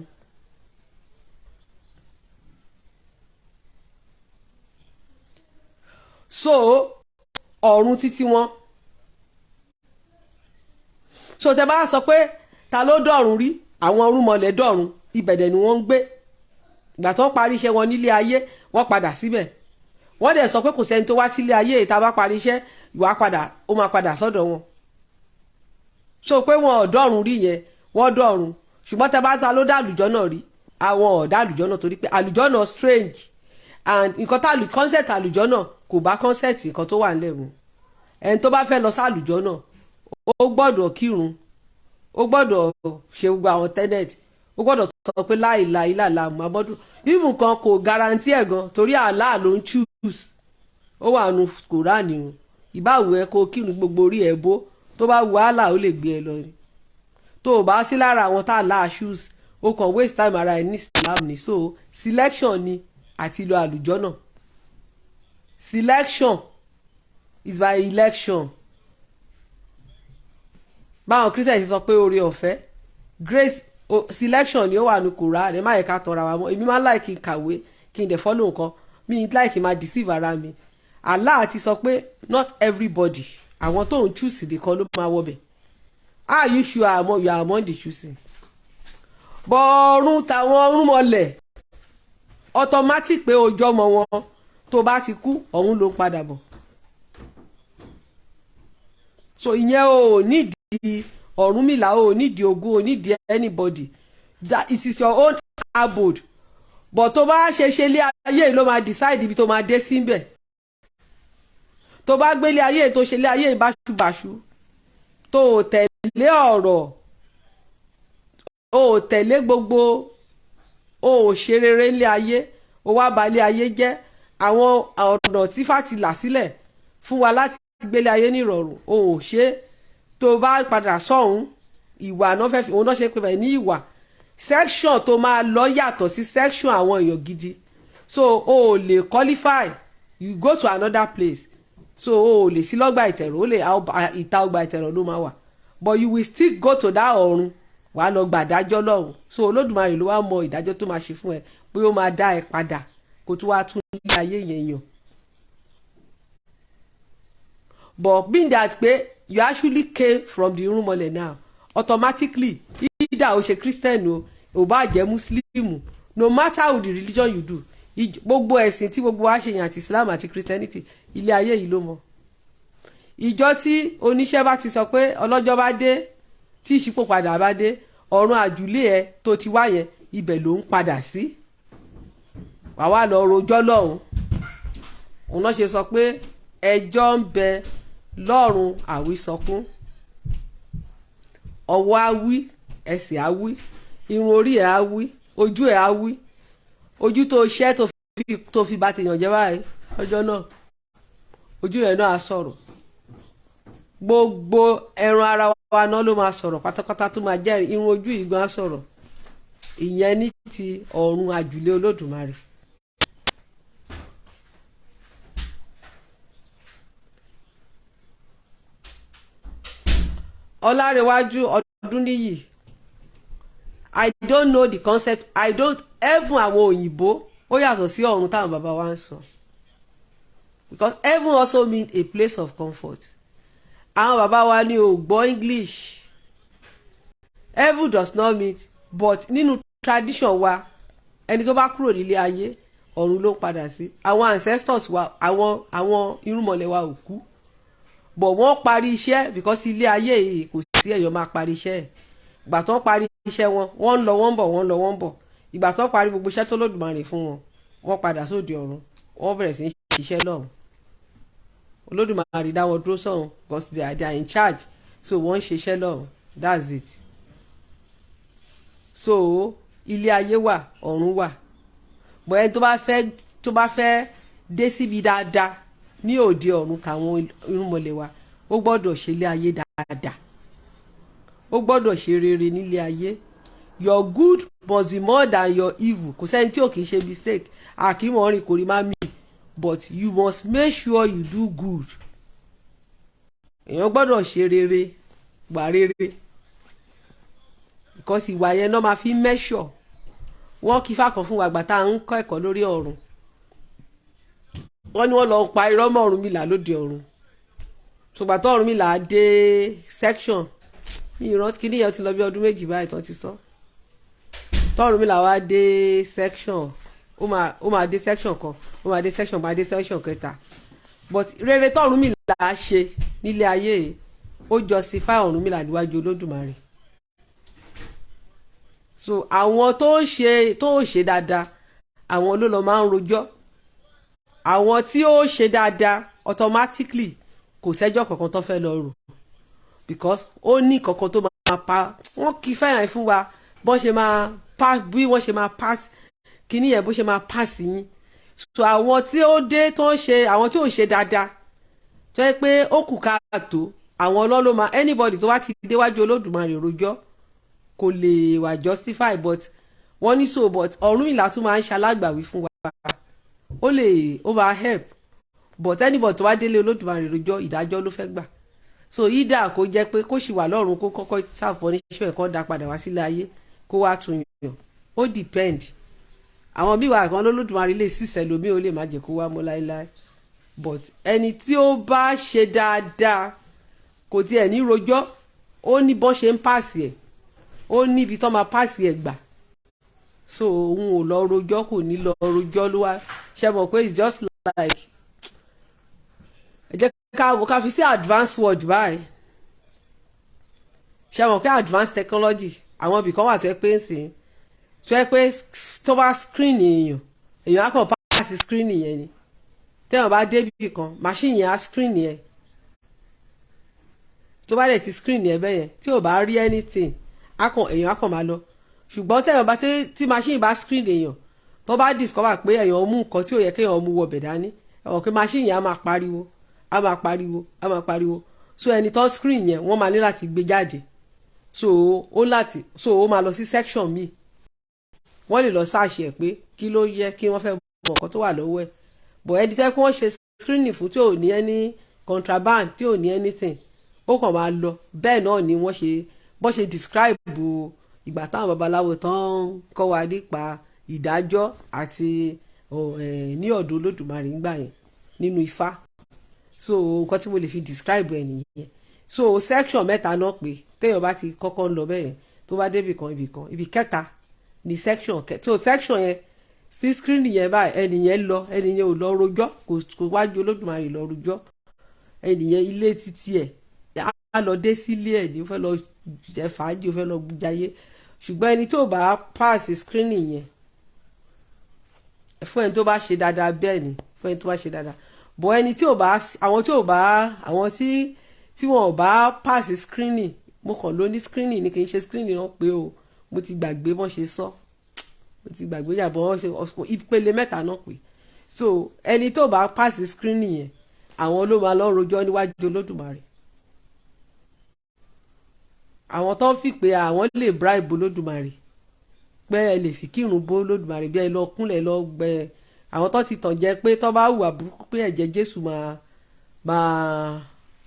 So ọ̀run títí wọn. So tẹ bá sọ pé ta ló dọ̀run rí, àwọn irúnmọlẹ̀ dọ̀run, ibẹ̀dẹ̀ ni wọ́n ń gbé. Ìgbà tó parí iṣẹ́ wọn nílé ayé wọ́n padà síbẹ̀. Wọ́n dẹ̀ sọ pé kò sẹ́ni tó wá sílé ayé ìta bá parí iṣẹ́ ó máa padà sọ́dọ̀ wọn. So pé wọn ò dọ̀run rí yẹn, wọ́n dọ̀run. Ṣùgbọ́n tẹ bá ta ló dá àlùjọ́nà rí, àwọn ò dá àlùjọ́nà, torí pé àlùjọ́nà strange, and nǹkan tá concept àlùjọ́nà kò bá concept nǹkan tó wà nílẹ̀ mu. Ẹni tó bá fẹ́ lọ sí àlùjọ́nà ó gbọ́dọ̀ kírun, ó gbọ́dọ̀ ṣe gbogbo àwọn tenet, ó gbọ́dọ̀ sọ pé láìláì làlà Muhammadu, even kan kò garanti ẹ̀ gan torí Allah ló ń choose. Ó wà nù Kùránì o, ìbáwò ẹ kó kírun gbogbo orí ẹ bó, tó bá wù Allah ó lè gbé ẹ lọ ni. Tó o bá sí lára àwọn tá Allah choose, ó kàn waste time ara ẹ ní Islam ni. So selection ni àti lọ àlùjọ náà. Selection is by election. Báwọn Christian ti sọ pé oore ọ̀fẹ́ grace selection ni ó wà ní Kùránì. Ẹ má yẹ ká tọra wa mọ́. Èmi máa ń like kí n kàwé kí n dẹ̀ follow nǹkan, mi like máa deceive ara mi. Allah ti sọ pé not everybody, àwọn tó ń choose nìkan ló máa wọbẹ̀. Are you sure you are among the choosing? Bọ́ọ̀rùn táwọn ọ̀run mọ̀lẹ̀ automatic pé ojú ọmọ wọn tó bá ti kú ọ̀hún ló ń padà bọ̀. So ìyẹn ò nídìí Ọ̀rúnmìlà, ò nídìí Ògún, ò nídìí anybody, that it is your own abode. But tó bá ṣe ilé ayé ló máa decide ibi tó máa dé síbẹ̀. Tó bá gbélé ayé tó ṣe ilé ayé báṣubàṣu, tó tẹ̀lé ọ̀rọ̀, ó tẹ̀lé gbogbo, ó ṣe rere ilé ayé, ó wá ba ilé ayé jẹ́. Àwọn ọ̀nà tí fàtí là sílẹ̀ fún wa láti gbélé ayé ní ìrọ̀rùn, ó ṣe. Tó bá padà sọ́hún, ìwà náà fẹ́ fi òun náà ṣe pé bẹ́ẹ̀ ní ìwà section tó máa lọ yàtọ̀ sí section àwọn èèyàn gidi. So o lè qualify, you go to another place. So o lè sí lọ́gbà ìtẹ̀rọ̀, ó lè ìta ọgbà ìtẹ̀rọ̀ ló máa wà, but you will still go to that ọ̀run, wàá lọ gbà dájọ́ lọ́hùn. So Olódùmarè ló wá mọ ìdájọ́ tó máa ṣe fún ẹ, pé ó máa dá ẹ padà kó tó wá tún ilé ayé yẹn yàn. But being that pé you actually came from the irúnmọlẹ̀ now, automatically either o ṣe Christian o bá jẹ́ Muslim, no matter what the religion you do, gbogbo ẹ̀sìn tí gbogbo wa ṣe yàn àti Islam àti Christianity, ilé ayé yìí ló mọ̀. Ìjọ tí oníṣẹ́ bá ti sọ pé ọlọ́jọ́ bá dé, tí ìṣípò padà bá dé, ọ̀run àjùlé ẹ tó ti wá yẹn ibẹ̀ ló ń padà sí. Wà wá lọ rojọ́ lọ́hùn. Òun náà ṣe sọ pé ẹjọ́ ń bẹ lọ́run àwísọkún. Ọwọ́ á wí, ẹsẹ̀ á wí, irun orí ẹ̀ á wí, ojú ẹ̀ á wí. Ojú tó ṣẹ́ tó fi bá ti yàn jẹ́ báyìí ọjọ́ náà, ojú ẹ̀ náà á sọ̀rọ̀. Gbogbo ẹran ara wa náà ló máa sọ̀rọ̀ pátápátá, tó máa jẹ́rìí. Irun ojú yìí gan á sọ̀rọ̀. Ìyẹn ní ti ọ̀run àjùlé Olódùmarè. Ọlárẹ̀wájú Ọdúnníyì, I don't know the concept. I don't even àwọn òyìnbó ó yàtọ̀ sí ọ̀run táwọn bàbá wa ń sọ, because heaven also mean a place of comfort. Àwọn bàbá wa ní ò gbọ́ English. Heaven does not mean, but nínú tradition wa ẹni tó bá kúrò nílé ayé ọ̀run ló ń padà sí. Àwọn ancestors wa, àwọn irúnmọlẹ̀ wa ò kú, but wọ́n parí iṣẹ́, because ilé ayé yìí kò sí ẹ̀yọ́ máa parí iṣẹ́ ẹ̀. Ìgbà tó ń parí iṣẹ́ wọn, wọ́n ń lọ wọ́n ń bọ̀, wọ́n ń lọ wọ́n ń bọ̀. Ìgbà tó ń parí gbogbo iṣẹ́ tó Olódùmarè fún wọn, wọ́n padà sóde ọ̀run, wọ́n bẹ̀rẹ̀ sí í ṣiṣẹ́ lọ́hùn. Olódùmarè dá wọn dúró sọ́hùn, because they are in charge. So wọ́n ń ṣiṣẹ́ lọ́hùn, that's it. So ilé ayé wà, ọ̀run wà. But ẹni tó bá fẹ́ dé síbi dáadáa ní òde ọ̀run tàwọn irúnmọlẹ̀ wa, ó gbọ́dọ̀ ṣe ilé ayé dáadáa, ó gbọ́dọ̀ ṣe rere nílé ayé. Your good must be more than your evil. Kò sẹ́ni tí ò kì í ṣe mistake, àkímọ̀ rìn kò rí má mì, but you must make sure you do good. Èèyàn gbọ́dọ̀ ṣe rere, gbà rere, because ìwà yẹn náà máa fi measure. Wọ́n kí fákan fún wa gbà tá à ń kọ́ ẹ̀kọ́ lórí ọ̀run. Wọ́n ní wọ́n lọ pa irọ́ mọ́ Ọ̀rúnmìlà lóde ọ̀run. Ṣùgbọ́n tó Ọ̀rúnmìlà dé section, mi ìrántí kí níyẹn ti lọ bí ọdún méjì báyìí tán ti sọ. Tó Ọ̀rúnmìlà wá dé section, ó máa dé section kan, ó máa dé section kẹta. But rere tó Ọ̀rúnmìlà ṣe nílé ayé, ó justify Ọ̀rúnmìlà níwájú Olódùmarè. So àwọn tó ń ṣe dáadáa, àwọn ló lọ máa ń rojọ́. Àwọn tí ó ṣe dáadáa automatically kò sẹ́jọ́ kankan tó fẹ́ lọ rò. because ó ní kankan tó máa pa wọ́n kì í fẹ́ràn fún wa bọ́n ṣe máa pass bí wọ́n ṣe máa pass kíní yẹn bó ṣe máa pass yín so àwọn tí ó dé tó ń ṣe àwọn tí ò ṣe dáadáa tó yẹ pé ó kù káàtó àwọn ọlọ́lọ́ máa anybody tó wá ti déwájú Olódùmarè rojọ́ kò lè wà justify but wọ́n ní so but Ọ̀rúnmìlà tún máa ń ṣalágbàwí fún wa ó máa help but anybody tó wá délé Olódùmarè rojọ́ ìdájọ́ ló fẹ́ gbà so ìdá kó jẹ́ pé kó sì wà lọ́run kó kọ́kọ́ sáfọ́ níṣẹ́ ẹ̀kọ́ dá padà wá sílé ayé kó wá tún yàn ó depend àwọn bí wàá kan lÓlódùmarè lè sísẹ̀ lómi ó lè má jẹ́ kó wá mọ́ láéláé but ẹni tí ó bá ṣe dáadáa kò tiẹ̀ ní rojọ́ ó ní bọ́n ṣe ń pàṣẹ ẹ̀ ó níbi tó máa pàṣẹ ẹ̀ gbà so òun ò lọ rojọ́ kò ní lọ rojọ́ ló wá ṣe mọ̀ pé it's just like ẹ jẹ́ ká fi sí advanced word báyìí ṣe mọ̀ pé advanced technology àwọn ibì kan wà tó yẹ pé ń sìn tó yẹ pé tó bá screen èèyàn á kàn pass screen yẹn ni téèyàn bá débì kan machine yẹn á screen yẹn tó bá dẹ̀ ti screen yẹn bẹ́yẹn tí ò bá rí anything èèyàn á kàn máa lọ ṣùgbọ́n téèyàn bá tí machine bá screen èèyàn tó bá discover pé èèyàn mú nǹkan tí ò yẹ kéèyàn mú wọbẹ̀ dání ẹ̀wọ̀n pé machine yẹn á máa pariwo so ẹni tó screen yẹn wọ́n máa ní láti gbé jáde so ó máa lọ sí section míì wọ́n lè lọ search ẹ̀ pé kí ló yẹ kí wọ́n fẹ́ mọ̀ nǹkan tó wà lọ́wọ́ ẹ̀ but ẹni tẹ́ kí wọ́n ṣe screening fún tí ò ní any contraband tí ò ní anything ó kàn máa lọ bẹ́ẹ̀ náà ni bọ́n ṣe describe ìgbà táwọn babaláwo tán kọ́ wa nípa ìdájọ́ àti ní ọ̀dọ̀ Olódùmarè ń gbà yẹn nínú Ifá so nǹkan tí mo lè fi describe ẹ̀ nìyẹn so section mẹ́ta náà pé téèyàn bá ti kọ́kọ́ ń lọ bẹ́ẹ̀ tó bá débì kan ibi kẹta ní section so section yẹn sí screen yẹn báyìí ẹnìyẹn ò lọ rojọ́ kò wájú Olódùmarè lọ rojọ́ ẹnìyẹn ilé títí ẹ̀ á lọ dé sílé ẹ̀ ní ó fẹ́ lọ jẹ fàájì ó fẹ́ lọ jayé ṣùgbọ́n ẹni tó bá pass screen yẹn fún ẹni tó bá ṣe dáadáa bẹ́ẹ̀ ni fún ẹni tó bá ṣe dáadáa bọ̀ ẹni tí wọn ò bá pass screening mo kàn ló ní screening ni kì í ṣe screening náà pé o mo ti gbàgbé bọ́n ṣe sọ mo ti gbàgbé yàbọ̀ wọ́n ṣe ìpele mẹ́ta náà pé so ẹni tó bá pass screening yẹn àwọn ló máa lọ rojọ́ níwájú Olódùmarè àwọn tó ń fi pé àwọn lè bribe Olódùmarè pé ẹ lè fi kírun bó Olódùmarè bí ẹ lọ kúnlẹ̀ lọ gbẹ àwọn tó ti tàn jẹ pé tó bá hùwà burúkú pé ẹ̀jẹ̀ Jésù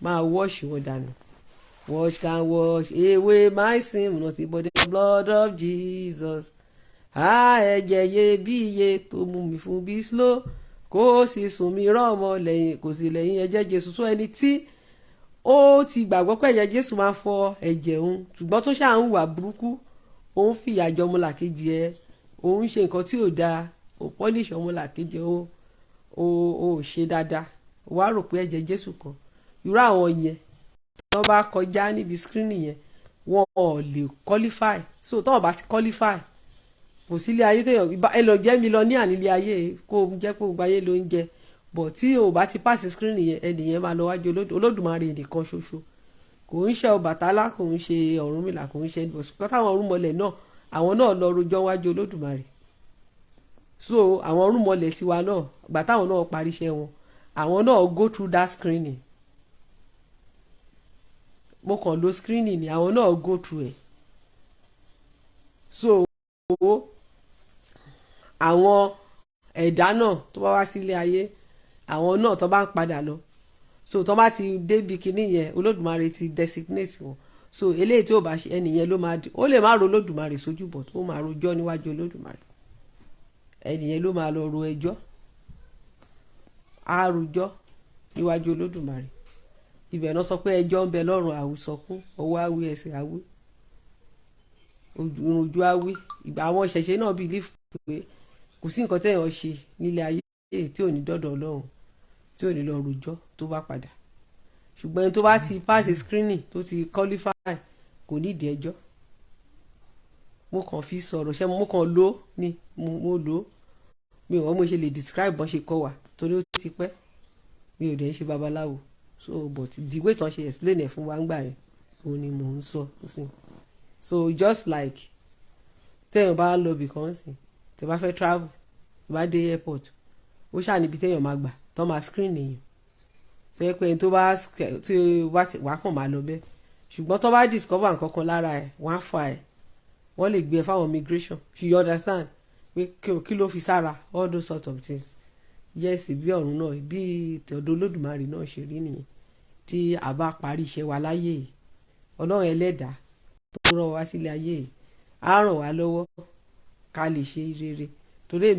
máa wash wọn dànù wash can wash away my sin nothing but the blood of Jesus ẹ̀jẹ̀ iyebíye tó mú mi fún bí slow kó sì sùn mí rọ́ọ̀mọ́ lẹ́yìn kò sí lẹ́yìn ẹ̀jẹ̀ Jésù tó ẹni tí ó ti gbàgbọ́ pé ẹ̀jẹ̀ Jésù máa fọ ẹ̀jẹ̀ òun ṣùgbọ́n tó ṣáà ń hùwà burúkú òun fìyà jẹ ọmọlàkejì ẹ̀ òun ṣe nǹkan tí ò dáa ò pọ́líṣì ọmọlàkejì ó ṣe dáadáa wàá rò pé ẹ̀jẹ̀ Jésù kan irú àwọn yẹn tó bá kọjá níbi screening yẹn wọn ò lè qualify so tó bá ti qualify kò sílé ayé téèyàn ẹ lọ jẹ́ mílíọ̀nìyà nílé ayé kó jẹ́ kó gba ayé ló ń jẹ bọ̀ tí ò bá ti pass screening yẹn ẹnìyẹn máa lọ wájú Olódùmarè nìkan ṣoṣo kò ń ṣe Ọbàtálá kò ń ṣe Ọ̀rúnmìlà kò ń ṣe ẹnìbọ̀sùn táwọn ọ̀rúnmọlẹ̀ náà àwọn náà lọ rojọ́ wájú Olódùmarè so àwọn ọ̀rúnmọlẹ̀ tiwa náà gbà táwọn náà parí iṣẹ́ wọn àwọn náà go through that screening mo kàn lo screening ni àwọn náà go through ẹ̀ so àwọn ẹ̀dá náà tó bá wá sílé ayé àwọn náà tó bá ń padà lọ so tó bá ti débi kinní yẹn Olódùmarè ti designate wọn so eléyìí tí ó bá ṣe ẹnìyẹn ló máa ó lè má ro Olódùmarè sójú bọ̀ tó máa rojọ́ níwájú Olódùmarè ẹnìyẹn ló máa lọ ro ẹjọ́ á rojọ́ níwájú Olódùmarè ibẹ̀ náà sọ pé ẹjọ́ ń bẹ lọ́rùn àwùsọ̀kún ọwọ́ àwí ẹsẹ̀ àwí ojú àwí ìgbà àwọn ìṣẹ̀ṣẹ̀ náà believe pé kò sí nǹkan téèyàn ṣe nílé ayé tí ò ní dọ́dọ̀ Ọlọ́run tí ò ní lọ rojọ́ tó bá padà ṣùgbọ́n ẹni tó bá ti pass screening tó ti qualify kò nídìí ẹjọ́ mo kàn fi sọ̀rọ̀ ṣé mo kàn lò ní mo lò mi ò wọ́n mo ṣe lè describe bọ́n ṣe kọ́ wa torí ó ti pẹ́ mi ò dẹ̀ ń ṣe babaláwo so but the way tán ṣe explain ẹ̀ fún wa ń gbà yẹn òun ni mò ń sọ sí. So just like téèyàn bá lọ bì kan sí, tẹ́ bá fẹ́ travel, tẹ́ bá dé airport, ó ṣáà níbi téèyàn máa gbà tó máa screen èèyàn, tó yẹ pé ẹni tó bá wà kàn máa lọ bẹ́ẹ̀. Ṣùgbọ́n tó bá discover nǹkan kan lára ẹ̀, wọ́n á fà ẹ̀, wọ́n lè gbé ẹ fáwọn immigration, you understand, pé kí ló fi sára, all those sort of things. Yes, bí ọ̀run náà, bí ọ̀dọ̀ Olódùmarè náà ṣe rí nìyẹn. Tí a bá parí iṣẹ́ wa láyé yìí, Ọlọ́run ẹlẹ́dàá tó rán wa sílé ayé yìí á ràn wá lọ́wọ́ ká lè ṣe rere. Torí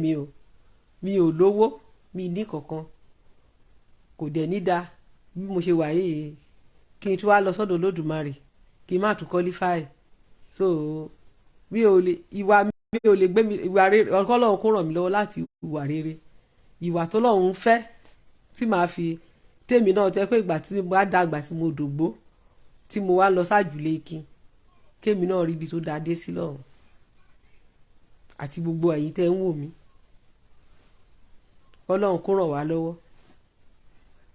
mi ò lówó, mi ní kankan, kò dẹ̀ ní da bí mo ṣe wà yìí kí n tún wá lọ sọ́dọ̀ Olódùmarè kí n má tún qualify. So mi ò lè gbé mi ìwà rere, Ọlọ́run kó ràn mí lọ́wọ́ láti ìwà rere, ìwà tó lọ́run fẹ́, tí màá fi tèmi náà tẹ́ pé ìgbà tí mo bá dàgbà tí mo dògbó tí mo wá lọ sájùlé kí kémi náà rí ibi tó dáa dé sí lọ́run. Àti gbogbo ẹ̀yin tẹ́ ń wò mí, Ọlọ́run kó ràn wá lọ́wọ́.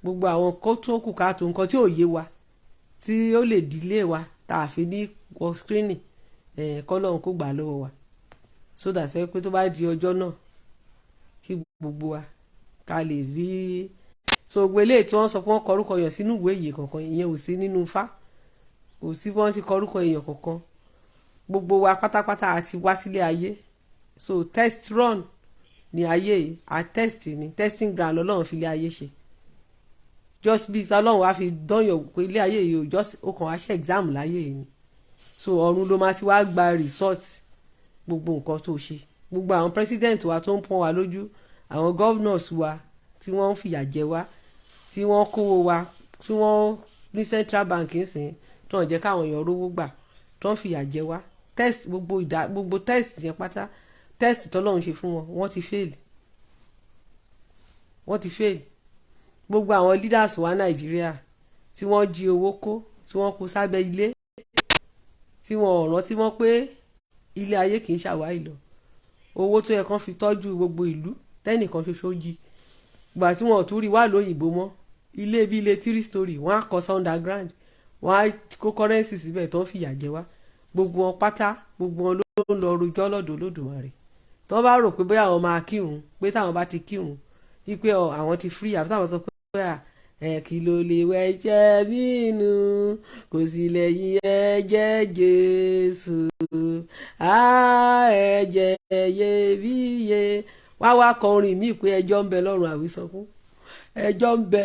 Gbogbo àwọn nǹkan tó kù káàtó, nǹkan tí ò yé wa, tí ó lè dílé wa tá a fi ní wọ screening, kọ́lọ́run kó gbà lọ́wọ́ wa, so that ṣe pé tó bá di ọjọ́ náà kí gbogbo wa ká lè rí. So gbogbo eléyìí tí wọ́n sọ pé wọ́n kọrúkọ èèyàn sínú ìwé ìyè kankan, ìyẹn ò sí nínú Ifá, kò sí bí wọ́n ti kọrúkọ èèyàn kankan. Gbogbo wa pátápátá àti wá sílé ayé, so test run ní ayé yìí, ni testing ground lọ́lọ́run fi lé ayé ṣe. Just bí Ọlọ́run wá fi dányàn pé ilé ayé yìí ò just ó kàn wá ṣe exam láyé yìí ni. So ọ̀run ló máa ti wá gba result gbogbo nǹkan tó ṣe. Gbogbo àwọn president wa tó ń pọ́n wa lójú, àwọn governors wa tí wọ́n ń fìyà jẹ wá, tí wọ́n kówó wa, tí wọ́n ní central bank ń sìn tó ń jẹ́ káwọn èèyàn rówó gbà, tó ń fìyà jẹ wá, test gbogbo test yẹn pátá, test tọ́lọ́run ṣe fún wọn, wọ́n ti fail. Gbogbo àwọn leaders wa Nàìjíríà tí wọ́n jí owó kó, tí wọ́n kó sábẹ́ ilé, tí wọ́n rántí mọ́ pé ilé ayé kì í ṣàwárí lọ. Owó tó yẹ kán fi tọ́jú gbogbo ìlú tẹ́nìkan ṣoṣo jí, gbà tí wọ́n ò tún rí wà lóyìnbó mọ́, ilé bí ilé 3 story wọ́n á kọ́ underground, wọ́n á kó currency síbẹ̀ tó ń fìyà jẹ wá. Gbogbo wọn pátá, gbogbo wọn ló ń lọ rojọ́ lọ́dọ̀ Olódùmarè. Tó bá rò pé bóyá àwọn máa kírun, pé táwọn bá ti kírun wípé àwọn ti free, àbí táwọn sọ pé kí ló lè wẹ̀ṣẹ̀ nínú, kò sí lẹ́yìn ẹ̀jẹ̀ Jésù, ẹ̀jẹ̀ iyebíye. Wá kọ orin míì pé ẹjọ́ ń bẹ lọ́run àwísọkún, ẹjọ́ ń bẹ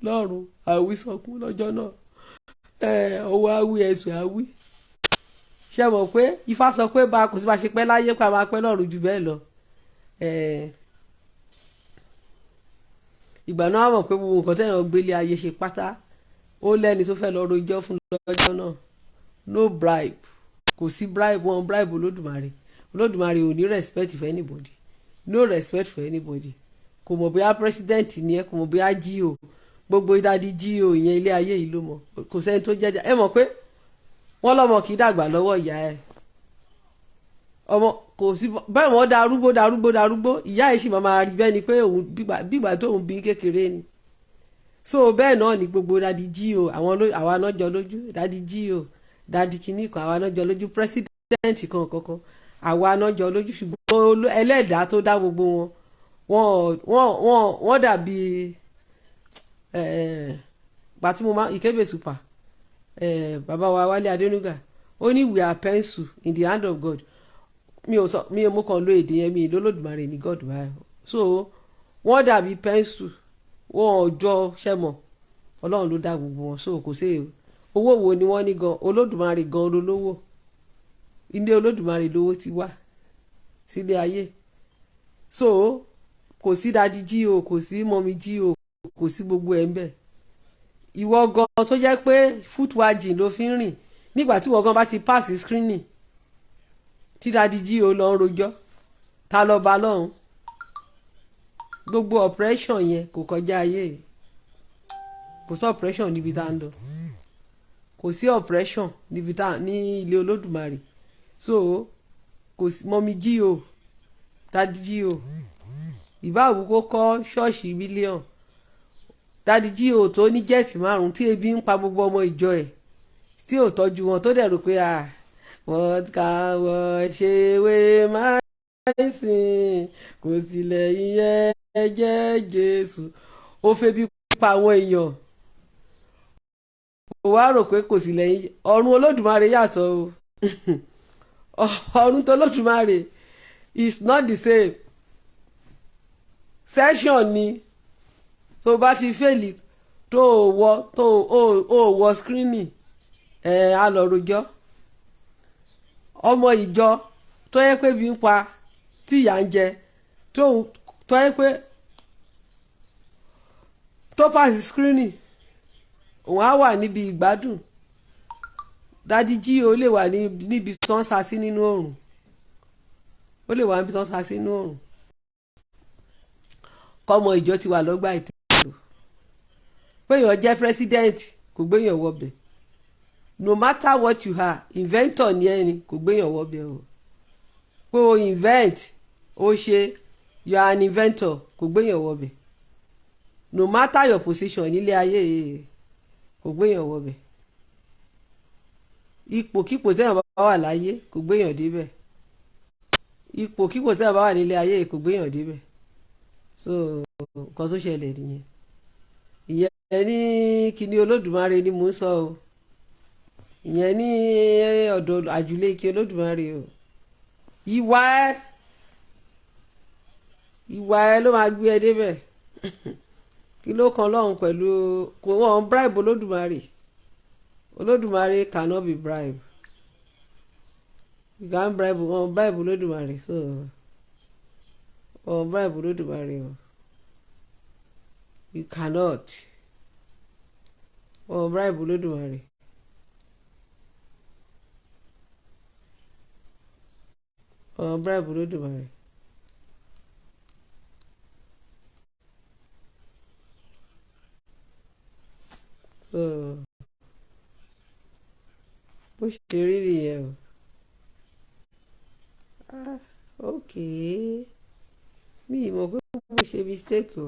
lọ́run àwísọkún lọ́jọ́ náà, owó awí ẹ̀sùn awí. Ṣé mọ̀ pé Ifá sọ pé kò sí bá ṣe pẹ́ láyé pé a máa pẹ́ lọ́run jù bẹ́ẹ̀ lọ. Ìgbà náà mọ̀ pé gbogbo nǹkan tẹ́yàn gbélé ayé ṣe pátá, ó lẹ́ni tó fẹ́ lọ rojọ́ fún lọ́jọ́ náà. No bribe, kò sí bribe, wọn bribe Olódùmarè. Olódùmarè ò ní respect for anybody, no respect for anybody. Kò mọ̀ bóyá president ni ẹ, kò mọ̀ bóyá GO, gbogbo ìdádì GO yẹn ilé ayé yìí ló mọ̀, kò sẹ́ni tó jẹ́jà. Ẹ mọ̀ pé wọ́n lọ́mọ kì í dàgbà lọ́wọ́ ìyá ẹ̀, ọmọ kò sí bẹ́ẹ̀ wọ́n darúgbó, ìyá ẹ̀ sì máa rí bẹ́ẹ̀ ni pé òun bígbà tó ń bí kékeré ni. So bẹ́ẹ̀ náà ni gbogbo dadi GO, àwa náà jọ lójú, dadi GO, dadi kìíní kan àwa náà jọ lójú, president kankan àwa náà jọ lójú. Ṣùgbọ́n ẹlẹ́dàá tó dá gbogbo wọn, wọ́n dàbí gbàtí mo máa Ìkébè super, bàbá wa Wálé Adénúgà, ó ní we are pencil in the hand of God. Mi ò mú kan lo èdè yẹn, mi ìlú Olódùmarè ní God báyìí. So wọ́n dàbí pencil, wọ́n jọ ṣẹ́mọ̀, Ọlọ́run ló dá gbogbo wọn. So kò sí owó wo ni wọ́n ní gan, Olódùmarè gan lólówó, ilé Olódùmarè lówó ti wá sílé ayé. So kò sí dadi GO, kò sí mọ́mí GO, kò sí gbogbo ẹ̀ ń bẹ̀. Ìwọ gan tó jẹ́ pé footwagin ló fi ń rìn, nígbà tí ìwọ gan bá ti pass screening, tí dadi GO lọ ń rojọ́, ta lọ bá lọ́hùn. Gbogbo operation yẹn kò kọjá ayé, kò sí operation níbi tá ń lọ, kò sí operation níbi tá ní ilé Olódùmarè. So kò sí mọ́mí GO, dadi GO, ìbáwò kó kọ́ ṣọ́ọ̀ṣì mílíọ̀n, dadi GO tó ní jẹ́ẹ̀tì 5 tí ebi ń pa gbogbo ọmọ ìjọ ẹ̀, tí ò tọ́jú wọn tó dẹ̀ rò pé wọ́n ká wọ́n ṣe wéré máa ń sìn kò sí lẹ́yìn ẹ̀jẹ̀ Jésù ó fẹ́ bí pa àwọn èèyàn ó wá rò pé kò sí lẹ́yìn ọ̀run Olódùmarè yàtọ̀ o ọ̀run tó Olódùmarè is not the same session ni tó bá ti fèlì tó wọ screening á lọ rojọ́ ọmọ ìjọ tó yẹ pé bí ń pa tí ìyà ń jẹ tó yẹ pé tó pass screening òun á wà níbi ìgbádùn dádì jí ó lè wà níbi tó ń sa sí nínú oòrùn ó lè wà níbi tó ń sa sí nínú oòrùn kọ́mọ ìjọ ti wà lọ́gbà ìtẹ́sọ̀ péyàn jẹ́ president kò gbéyàn wọbẹ̀ no matter what you are inventor ni ẹni kò gbéyàn wọbẹ̀ o pé o invent o ṣe you are an inventor kò gbéyàn wọbẹ̀ no matter your position nílé ayé kò gbéyàn wọbẹ̀ ipòkípò téèyàn bá wà láyé kò gbéyàn débẹ̀ ipòkípò téèyàn bá wà nílé ayé kò gbéyàn débẹ̀ so nǹkan tó ṣẹlẹ̀ nìyẹn ìyẹn ní kíní Olódùmarè ni mò ń sọ o ìyẹn ní ọ̀dọ̀ àjùlé kí Olódùmarè o ìwà ẹ ló máa gbé ẹ débẹ̀ kí ló kan lọ́hùn pẹ̀lú kò wọ́n bribe Olódùmarè cannot be bribe you can bribe Olódùmarè so bribe Olódùmarè o you cannot bribe Olódùmarè bribe Olódùmarè so bó ṣe rí nìyẹn o ok mi ì mọ̀ pé mo ṣe mistake o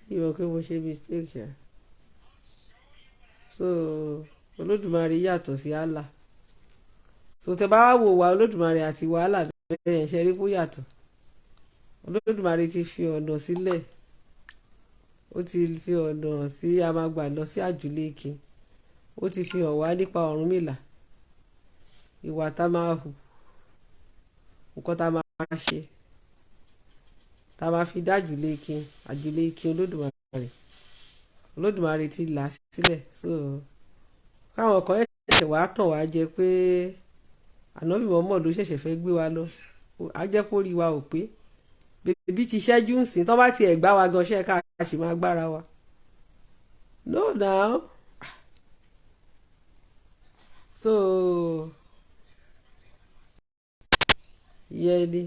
mi ì mọ̀ pé mo ṣe mistake ṣá so Olódùmarè yàtọ̀ sí Allah so tẹ bá wò wá Olódùmarè àti wàhálà bẹ́ẹ̀ yẹn ṣe rí bó yàtọ̀ Olódùmarè ti fi ọ̀nà sílẹ̀ ó ti fi ọ̀nà sí amagbà lọ sí àjùlé kin ó ti fi hàn wá nípa Ọ̀rúnmìlà ìwà tá máa hù nǹkan tá máa ṣe tá máa fi dá àjùlé kin Olódùmarè ti là sílẹ̀ so káwọn kan ẹ̀ṣẹ̀ wá tàn wá jẹ pé ànábì Muhammad ló ṣẹ̀ṣẹ̀ fẹ́ gbé wa lọ á jẹ́ kó rí wa ò pé bèbí ti ṣẹ́jú ń sìn tó bá tiẹ̀ gbá wa gan ṣe ká ṣì máa gbára wa no now so ìyẹn ni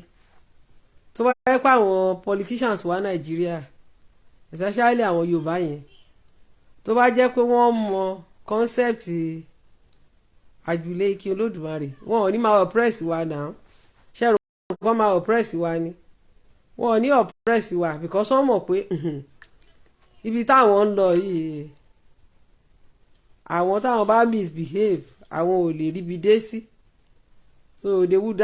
tó bá yẹ pé àwọn politicians wa Nàìjíríà especially àwọn Yorùbá yẹn tó bá jẹ́ pé wọ́n mọ concept àjùlé kí Olódùmarè wọn ò ní máa oppress wa náà ṣẹ́rù wọn máa oppress wa ni wọn ò ní oppress wa because wọ́n mọ̀ pé ibi táwọn ń lọ yìí àwọn táwọn bá misbehave àwọn ò lè ríbi dé sí so they would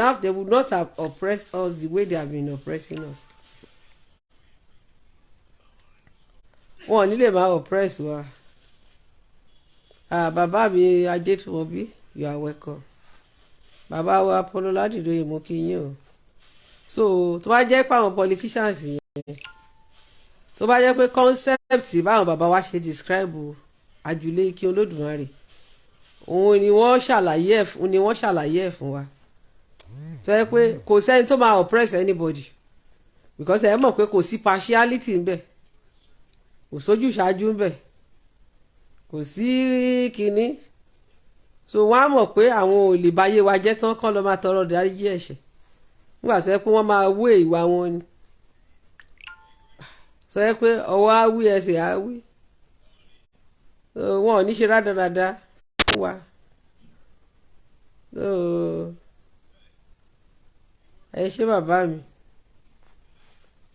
not have oppressed us the way they have been oppressing us wọn ò ní lè máa oppress wa bàbá mi Ajétúmọ̀bí you are welcome bàbá wa Apollo Ládìdóyè mo kí yín o so tó bá jẹ́ pé àwọn politicians yẹn tó bá jẹ́ pé concept báwọn bàbá wa ṣe describe àjùlé kí Olódùmarè òun ni wọ́n ṣàlàyé ẹ̀ fún wa sọ pé kò sẹ́ni tó máa oppress anybody because ẹ mọ̀ pé kò sí partiality ńbẹ̀ kò sójú ṣáájú ńbẹ̀ kò sí kinní so wọ́n á mọ̀ pé àwọn ò lè báyé wa jẹ́ tán kán lọ máa tọrọ dáríjì ẹ̀ṣẹ̀ nígbà tó yẹ pé wọ́n máa wé ìwà wọn ni sọ yẹ pé ọwọ́ á wí ẹsẹ̀ á wí wọn ò ní ṣe rádaràda fún wa ẹ ṣé bàbá mi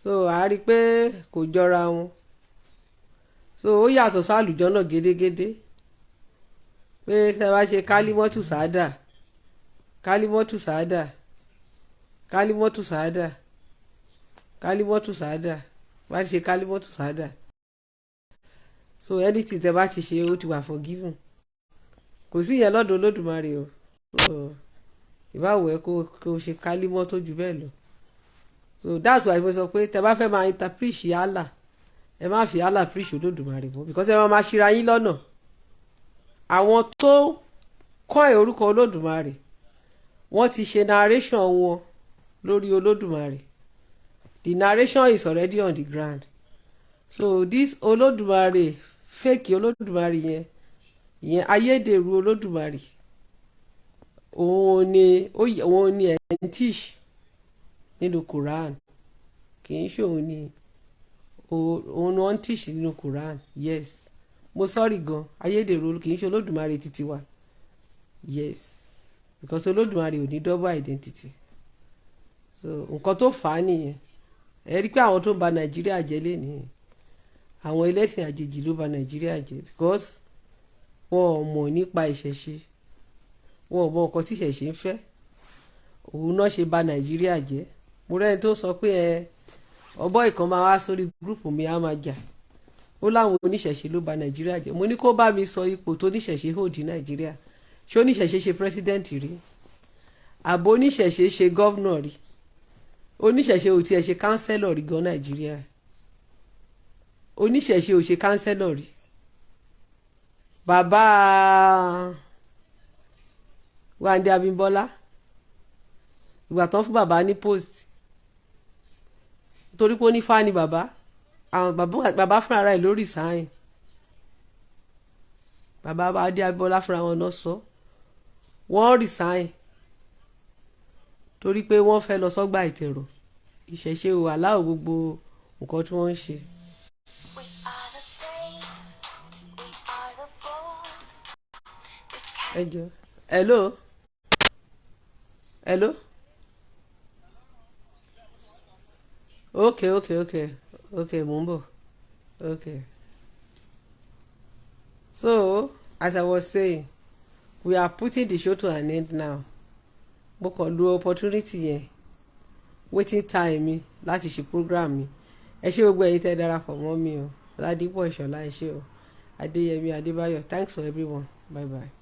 so a rí i pé kò jọra wọn so ó yàtọ̀ sálùjọ náà gédégédé pé tẹ́ bá ṣe kálímọ́tù sáádà kálímọ́tù sáádà kálímọ́tù sáádà kálímọ́tù sáádà bá ti ṣe kálímọ́tù sáádà so anything tẹ́ bá ti ṣe ó ti wà forgiven kò sí ìyẹn lọ́dọ̀ Olódùmarè o ìbáwò ẹ kó ṣe kálímọ́ tó jù bẹ́ẹ̀ lọ so that's why mo sọ pé tẹ́ bá fẹ́ máa interpret Allah ẹ má fi Allah preach Olódùmarè mọ́ because ẹ máa ṣíra yín lọ́nà àwọn tó kọ́ ẹ̀ orúkọ Olódùmarè wọ́n ti ṣe narration wọn lórí Olódùmarè the narration is already on the ground so this Olódùmarè fake Olódùmarè ìyẹn ayédèrú Olódùmarè òun ni ẹ̀ ń tíṣ nínú Quran kì í ṣe òun ni wọ́n ń tíṣ nínú Quran yes mo sọ́ọ̀rì gan ayédèrú kì í ṣe Olódùmarè títí wa yes because Olódùmarè ò ní double identity so nǹkan tó fà á nìyẹn ẹ rí pé àwọn tó ń ba Nàìjíríà jẹ́ lé nìyẹn àwọn ẹlẹ́sìn àjèjì ló ba Nàìjíríà jẹ́ because wọn ò mọ̀ nípa ìṣẹ̀ṣe wọn ò mọ̀ nǹkan tí ìṣẹ̀ṣe ń fẹ́ òun náà ṣe ba Nàìjíríà jẹ́ mo rẹ́ni tó sọ pé ọbọ̀ ìkan máa wá sórí gúrùpù mi á máa jà ó láwọn oníṣẹ̀ṣe ló ba Nàìjíríà jẹ́ mo ní kó bá mi sọ ipò tó oníṣẹ̀ṣe hold ní Nàìjíríà ṣé oníṣẹ̀ṣe ṣe president rí àbò oníṣẹ̀ṣe ṣe governor rí oníṣẹ̀ṣe ò tiẹ̀ ṣe councillor rí gan Nàìjíríà oníṣẹ̀ṣe ò ṣe councillor rí bàbá Wándé Abímbọ́lá ìgbà tán fún bàbá ní post torí pé ó ní fáni bàbá àwọn bàbá fúnra rẹ̀ lórí sáyìn bàbá Wándé Abímbọ́lá fúnra wọn náà sọ wọ́n resign torí pé wọ́n fẹ́ lọ sọ́gbà ìtẹ̀rọ̀ ìṣẹ̀ṣe ò aláwọ̀ gbogbo nǹkan tí wọ́n ń ṣe. ẹ jọ hello okay mo ń bọ̀ okay so as I was saying we are putting the show to an end now mo kàn lo opportunity yẹn waiting time mi láti ṣe program mi ẹ ṣé gbogbo ẹ̀yin tẹ́ darapọ̀ mọ́ mi o Ládìpọ̀ Ìṣọ̀lá ẹ ṣé o Adéyẹmí Adébáyọ̀ thanks for everyone bye bye.